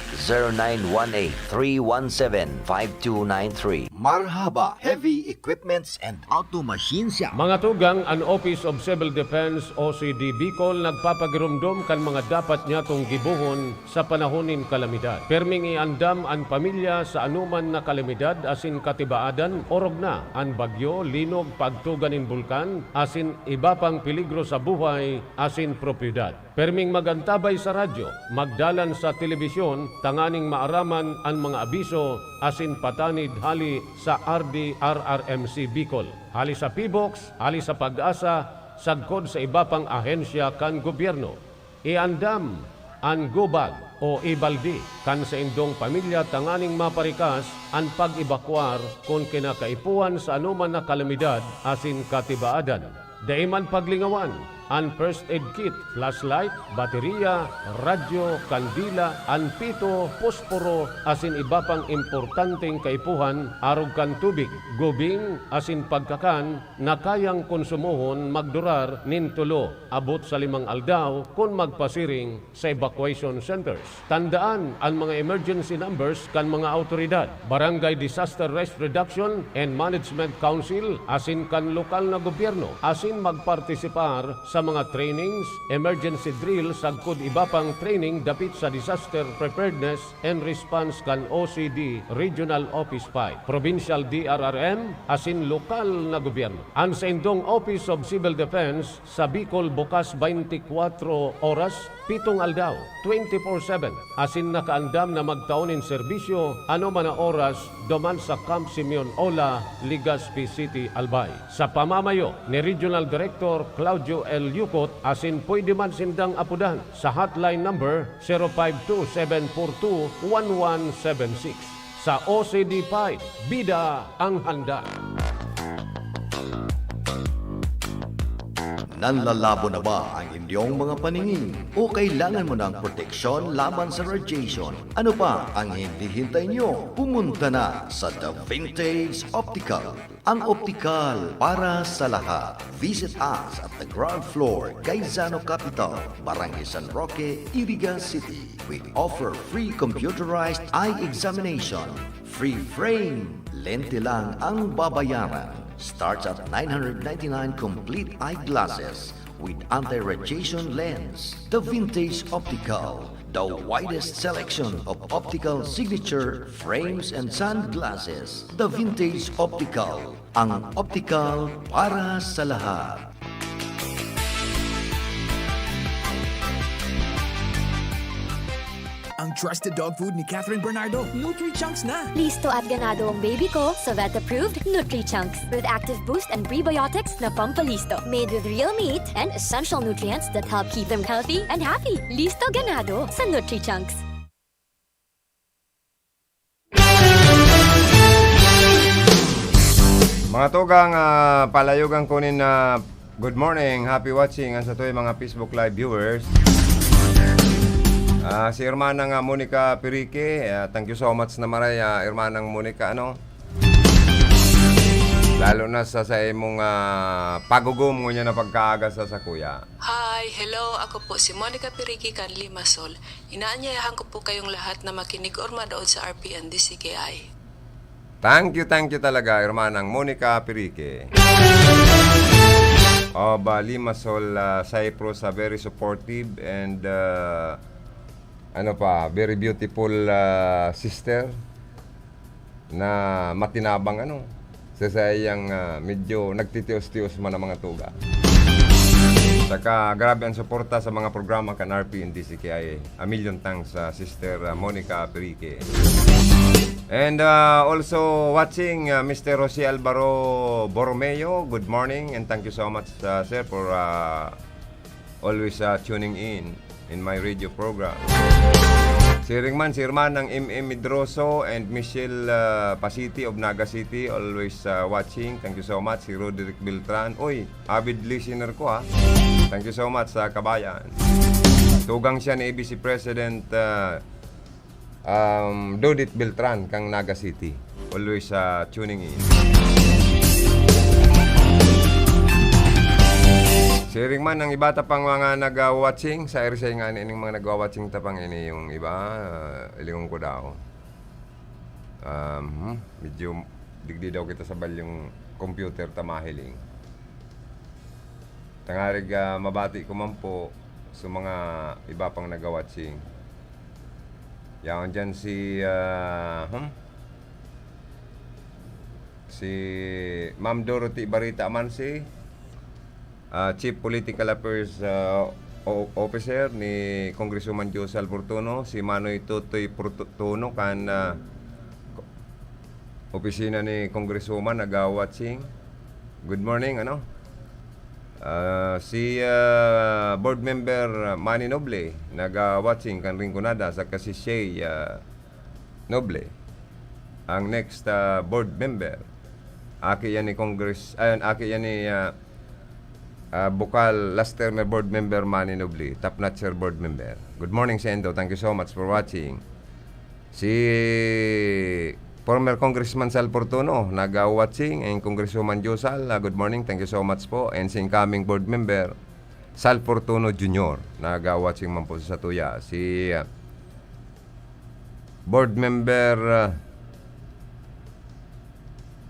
0918-317-5293. Marhaba Heavy Equipments and Auto Machine Shop. Mga tugang, ang Office of Civil Defense OCD Bicol nagpapagirumdum kan mga dapat niya tong gibuhon sa panahonin kalamidad. Perming iandam ang pamilya sa anuman na kalamidad asin katibaadan, orog na ang bagyo, linog, pagtuganin bulkan, asin iba pang peligro sa buhay, asin propiedad. Perming magantabay sa radyo, magdalan sa telebisyon, tanganing maaraman ang mga abiso, asin patanid hali sa RDRRMC Bicol. Hali sa PBOX, hali sa Pag-asa, sagkod sa iba pang ahensya kan gobyerno. Iandam ang gubag o ibaldi kan sa indong pamilya tanganing maparikas ang pag-ibakwar kung kinakaipuan sa anuman na kalamidad asin katibaadan. Daiman paglingawan ang first aid kit, flashlight, baterya, radyo, kandila, anpito, posporo, asin iba pang importanteng kaipuhan, arog kan tubig, gubing, asin pagkakan, na kayang konsumohon magdurar nintulo, abot sa 5 aldaw kung magpasiring sa evacuation centers. Tandaan ang mga emergency numbers kan mga autoridad, Barangay Disaster Risk Reduction and Management Council, asin kan lokal na gobyerno, asin magpartisipar sa mga trainings, emergency drills, sagkod iba pang training dapit sa disaster preparedness and response kan OCD Regional Office 5, Provincial DRRM, asin lokal na gobyerno. Ang sa indong Office of Civil Defense sa Bicol bukas 24 oras, 7 aldaw, 24/7, asin nakaandam na magtaunin serbisyo ano man na oras duman sa Camp Simeon Ola, Legazpi City, Albay. Sa pamamayo ni Regional Director Claudio L. Yukot, asin pwede man sindang apudan sa hotline number 052-742-1176. Sa OCD 5, bida ang handa. Nanlalabo na ba ang inyong mga paningin? O kailangan mo ng proteksyon laban sa radiation? Ano pa ang hinihintay nyo? Pumunta na sa The Vintage Optical. Ang optical para sa lahat. Visit us at the ground floor, Gaisano Capital, Barangay San Roque, Iriga City. We offer free computerized eye examination. Free frame. Lente lang ang babayaran. Starts at 999 complete eyeglasses with anti-radiation lens. The Vintage Optical, the widest selection of optical signature frames and sunglasses. The Vintage Optical, ang optical para sa lahat. Ang trusted dog food ni Catherine Bernardo, Nutri-Chunks na. Listo at ganado ang baby ko sa vet-approved Nutri-Chunks with active boost and prebiotics na pampalisto. Made with real meat and essential nutrients that help keep them healthy and happy. Listo ganado sa Nutri-Chunks. Mga tugang palayugang kunin na good morning, happy watching ang sa tuwing mga Facebook Live viewers. Si Hermanang Monica Pirique, thank you so much na maray, Hermanang Monica, lalo na sa imong pagugum mo niya na pagkaaga sa kuya. Hi, hello, ako po si Monica Pirique Canli Masol. Inaanyayahan ko po kayong lahat na makinig or manood sa RPN DCKI. Thank you talaga, Hermanang Monica Pirique. Limasol, Cyprus, very supportive and very beautiful sister na matinabang sa sayang medyo nagtitios-tios man ang mga tuga. Saka grabe ang suporta sa mga programa kan RP and DCKI. A million thanks Sister Monica Pirique. And also watching Mr. Jose Alvaro Borromeo. Good morning and thank you so much sir for always tuning in my radio program. Si Herman ng M.M. Medroso and Michelle Pasiti of Naga City always watching. Thank you so much. Si Roderick Beltran. Uy, avid listener ko Thank you so much sa kabayan. Tugang siya ni ABC President Dodit Beltran kang Naga City. Always tuning in. Sharing man ang iba tapang mga nag-watching sa RCI nga ining mga nag-watching tapang ini yung iba ilingon ko daw. Medyo digdi daw kita sa balyong computer tamahiling. Tangarig mabati ko man po sa mga iba pang nag-watching. Yaon dyan si Ma'am Dorothy Barita Mansi, Chief Political Affairs Officer ni Congresswoman Josal Fortuno, si Manoy Tutoy Fortuno kan opisina ni Congresswoman nag-watching. Good morning si board member Manny Noble nag-watching kan Rinconada sa si Shay Noble ang next board member. Aki yan ni aki yan ni Bukal last term board member Manny Noble, top notcher board member. Good morning Sendo, thank you so much for watching. Si former Congressman Sal Fortuno nag-watching and Congresswoman Josal, good morning, thank you so much po. And si incoming board member Sal Fortuno Jr. nag-watching man po sa tuya. Si board member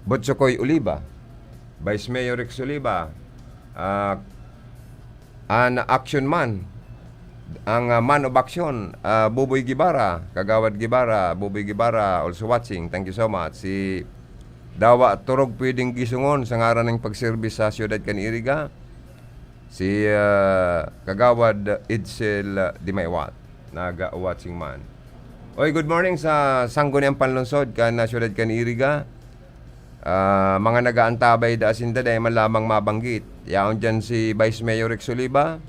Botsokoy Oliva, Vice Mayor Rex Oliva, an action man, ang man of action, Buboy Gibara, Kagawad Gibara, Buboy Gibara, also watching. Thank you so much. Si Dawa Turog pwedeng gisungon sa ngaran ng pagservice sa siyudad kan Iriga. Si Kagawad Idsel Dimaywat, naga-watching man. Oy, good morning sa Sangguniang Panlungsod kan siyudad kan Iriga. Mga nagaantabay da asinda dahil man lamang mabanggit. Yaon dyan si Vice Mayor Rex Oliva,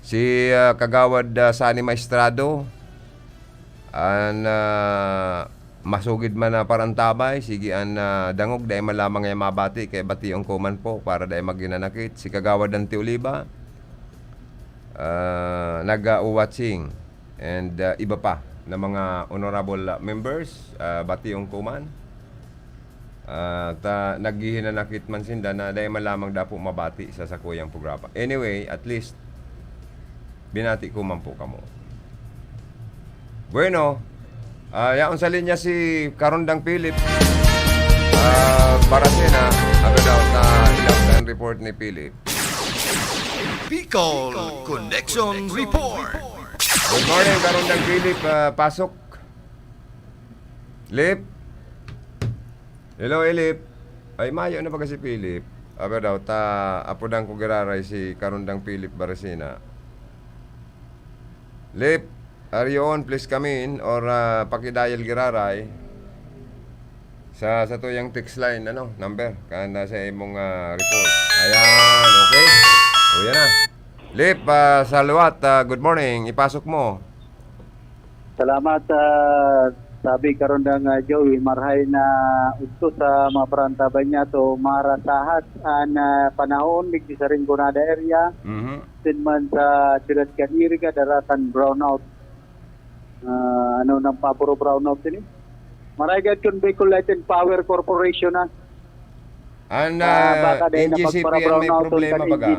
si Kagawad Sani Maestrado, and masugid man na parantabay, sige an dangog, dahil malamang ay mabati, kay bati ang kuman po, para dahil maginanakit. Si Kagawad Dante Oliva, nag-watching, and iba pa na mga honorable members, bati ang kuman. Naghihinanakit man sinda na dahil malamang dapo mabati sa sakuyang programa. Anyway, at least, binati ko man po kamo. Bueno, yaon sa linya si Karondang Philip. Barasena, agad daw na ilang report ni Philip. Bicol Connection Report. Good morning, Karondang Philip. Pasok. Lip. Hello, Elip. Ay, mayo na ba kasi Philip? Agad daw, apodang ko giraray si Karondang Philip Barasena. Lip, are you on? Please come in or pakidial giraray sa tuyang text line, number, kanda sa imong report. Ayan, okay? O yan na. Lip, saluat, good morning. Ipasok mo. Salamat, sabi karon ng Joey, marhay na ito sa mga parantabay niya to marasahat ang panahon, ligdi sa Rinconada area, sinman sa Ciudad Caniriga, daratan brownout. Ng paboro brownout din. Maragad kun Bicol Light and Power Corporation na. Baka dahil NGCP may problema baga.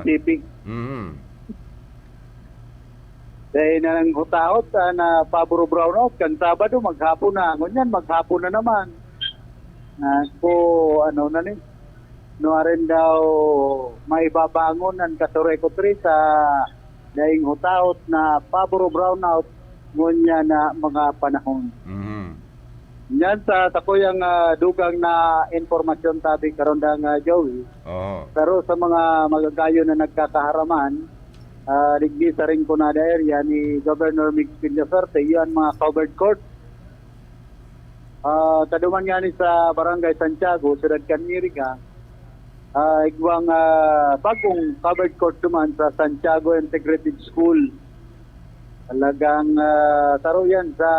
Dahil na ng hutaot na paboro brownout, kan Sabado maghapon na. Ngunyan, maghapon na naman. Rin daw may babangon ng Katoreko-3 sa dahil hutaot na paboro brownout ngunyan na mga panahon. Yan sa takuyang dugang na informasyon tabi karon ng Joey. Pero sa mga magagayo na nagkakaharaman, ligdi sa Rinconada area ni Governor Mix Villaferte, yan mga covered court. Taduman nga ni sa Barangay Santiago, Ciudad Caniriga, igwang bagong covered court naman sa Santiago Integrated School. Talagang taro yan sa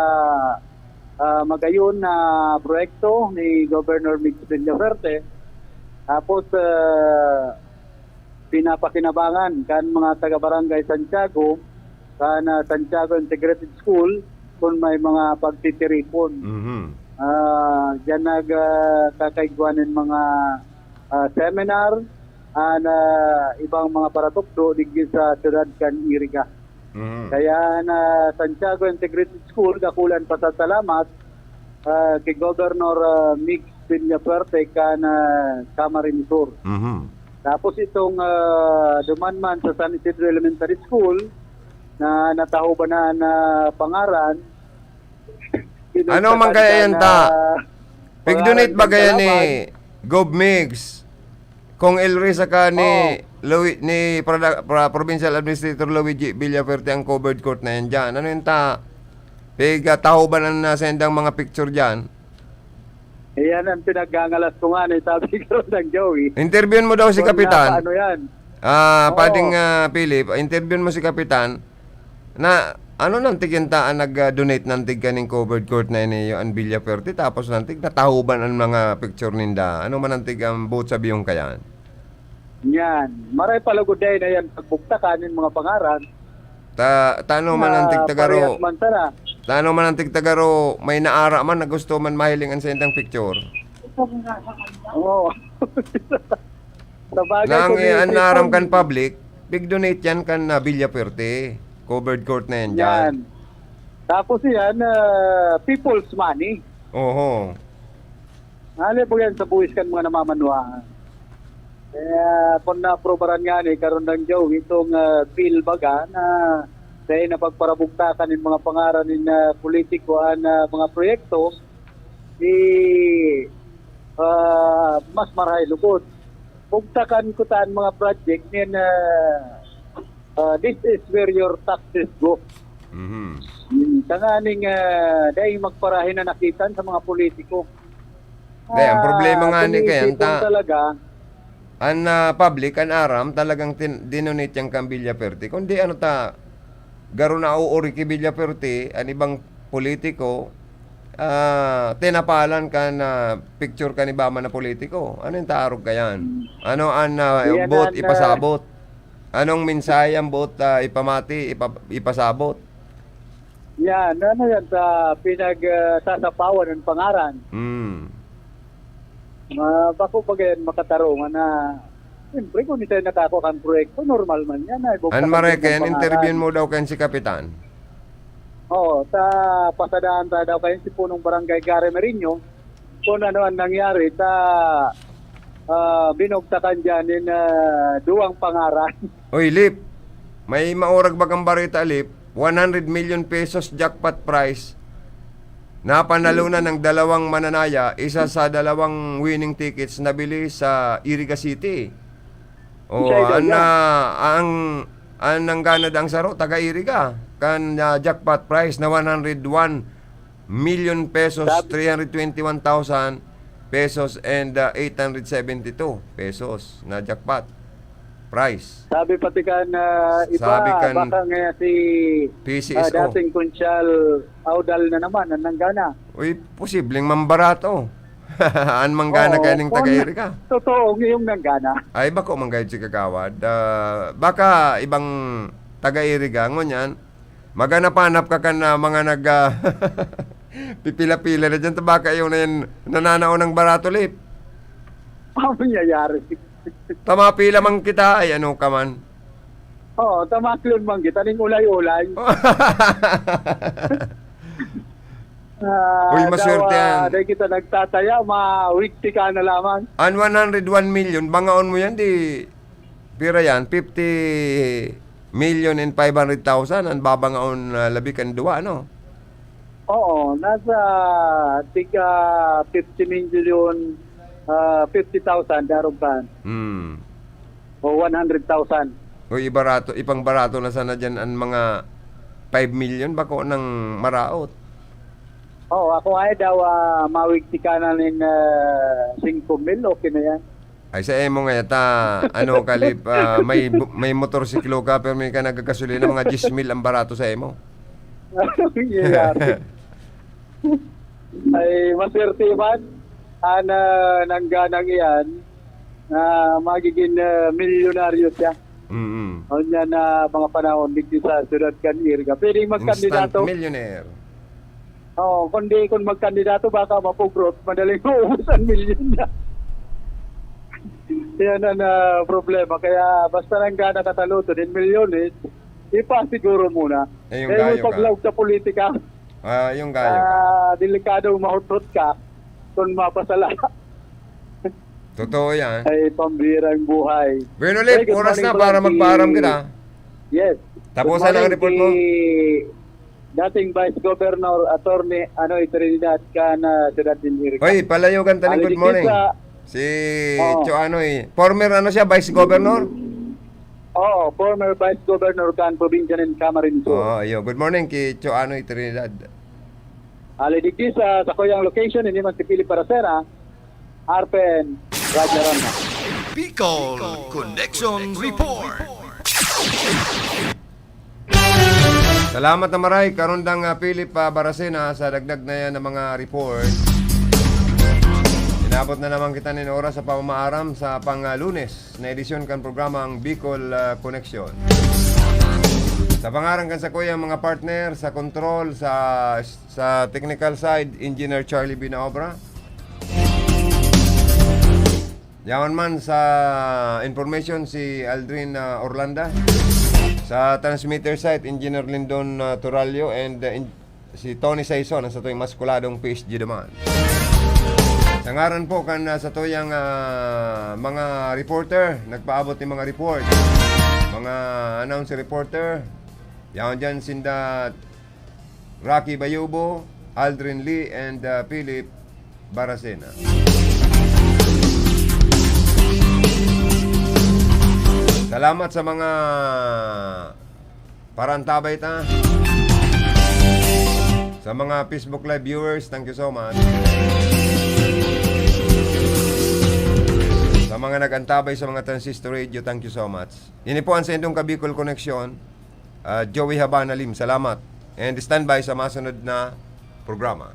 magayon na proyekto ni Governor Mix Villaferte. Tapos pinapakinabangan kan mga taga-barangay Santiago kan Santiago Integrated School kung may mga pagtitiripon. Diyan nagkakaigwanin mga seminar ibang mga paratukdo digdi sa Ciudad Caniriga. Kaya na Santiago Integrated School kakulan pasasalamat kay Governor Mix Villaferte kan Camarines Sur. Tapos itong dumanman sa San Isidro Elementary School na nataho ba na pangaran. Ano man kaya yan ta? Pig-donate ba kaya ni GovMix? Kung Elrisa ka ni Provincial Administrator Luigi Villaferte ang covered court na yan dyan. Ano yun ta? Taho ba na nasendang mga picture dyan? Yan ang pinaggangalas ko nga sabi ko ng Joey. Interviewin mo daw si Kapitan. Ano yan? Pading Philip, interviewin mo si Kapitan na ano nang tigintaan nag-donate ng tig kaning covered court na iniyo ang Villaferte tapos nantig natahuban ang mga picture ninda. Ano man ang tig ang boat sa biyong kayan? Yan. Maray palagod day na yan pagbukta kanin mga pangaran. Tano man ang tigtagaro. Tano man ang tigtagaro may naara man na gusto man mahiling ang sendang picture. Oo. Nang anaram kan public, big donate yan kan Villaferte. Covered court na yan dyan. Tapos yan, people's money. Oho. Hali po yan sa buwis kan mga namamanuhaan. Kaya kung na-aprobaran nga karon ng Joe, itong bill baga na dahil napagparabugtakan ng mga pangaran ng politiko mga proyekto, mas maray lukod. Bugtakan ko taan mga project niyan this is where your taxes go. Tanganing dahil magparahin na nakitan sa mga politiko. Dahil ang problema nga ni kayan talaga ang public, ang aram, talagang dinonate yung kang Villaferte. Kundi garo na uuri ki Villaferte, ang ibang politiko, tinapalan ka na picture ka ni Bama na politiko. Ano yung taarog ka yan? Ano ang Yan bot ang, ipasabot? Anong mensahe ang bot ipamati, ipasabot? Yan, ano yan sa pinagsasapawan ng pangaran. Bako pag yan makatarungan na, siyempre kung ito nakako kang proyekto, normal man yan. An Mareken, interviewin mo daw kayo si Kapitan. Oo, sa pasadaan daw kayo si punong barangay Gare Merino, kung ano ang nangyari, binugtakan dyan in duwang pangaran. Oy, Lip, may maurag bagang barita, Lip. 100 million pesos jackpot prize. Napanalunan ng dalawang mananaya, isa sa dalawang winning tickets nabili sa Iriga City. O, ang nangganad ang saro, taga Iriga. Kan jackpot prize na 101 million pesos, 321,000 pesos and 872 pesos na jackpot price. Sabi pati kan iba, Sabi kan, baka nga si PCSO. dating Kunsyal Audal na naman, ang nanggana. Uy, posibleng mambarato. An manggana kaning taga-Iriga. Totoo, ngayong nanggana. Ay, bako manggayad si Kagawad. Baka ibang taga-Iriga, ngunyan, maganapanap ka na mga pipila-pila na dyan, baka yung na yan nananao ng barato, Lip. Ano nangyayari? Tamapila man kita, ay ano ka man. Oo, tamaklon man kita, ning ulay-ulay. Uy, maswerte yan. Dahil kita nagtataya, ma-wikti ka na lamang. An 101 million, bangaon mo yan, di pira yan, 50 million and 500,000, ang babangaon labi kan duwa, ano? Oo, nasa tika 50 million, 50,000 darong pan. O 100,000. Uy, ipang barato na sana dyan ang mga 5 million, bako ng maraot. Oo, ako ay daw mawigti ka na ng 5 mil, okay na yan. Ay sa emo nga yata, ano Kalip, may motorsiklo ka pero may ka nagkagasolina, mga 10 mil ang barato sa emo. Nangyayari. Ay maswerte man nangganang iyan na magiging milyonaryo siya. O niya na mga panahon dito sa Ciudad Canirga. Pwede magkandidato. Instant millionaire. Oo, kung magkandidato baka mapugrot, madaling maubos ang milyon na. Yan ang problema. Kaya basta nang gana kataluto din milyones, ipasiguro muna. Yung gayo ka. Paglaog sa politika, yung gayo ka. delikadong mahutot ka kung mapasala. Totoo yan. Ay pambirang buhay. Bueno, Lip, Good oras morning na para po, magpaaram kita. Yes. Tapusan Good ang morning, report mo. dating Vice Governor Attorney Trinidad Cana Ciudad Canirga. Hoy, palayo kan taning good morning. Si Choanoy. Former ano siya, Vice Governor? Oo, former Vice Governor kan Provincia ng Camarines Sur. Ayo. Good morning kay Choanoy Trinidad. Alidigdi sa kuyang location, hindi man si Philip Paracera, Arpen Rajarana. Bicol Connection Report. Salamat na maray, karundang Philip Baracena sa dagdag na yan ng mga report. Inabot na naman kita ng oras sa pamamaaram sa pang-Lunes na edisyon kan programang Bicol Connection. Sa pangarang kan sa kuya mga partner, sa control, sa technical side, Engineer Charlie Binaobra. Yaman man sa information si Aldrin Orlanda. Sa transmitter site, Engineer Lindon Turalio and si Tony Saison sa tuwing maskuladong PSG naman. Sa ngaran po kan sa tuyang mga reporter, nagpaabot ng mga report. Mga announcer reporter, yaman dyan sinda Rocky Bayubo, Aldrin Lee and Philip Baracena. Salamat sa mga parantabay ta. Sa mga Facebook Live viewers, thank you so much. Sa mga nag-antabay sa mga transistor radio, thank you so much. Ini po ang Sendong Kabicol Connection. Joey Habana Lim, salamat. And stand by sa masunod na programa.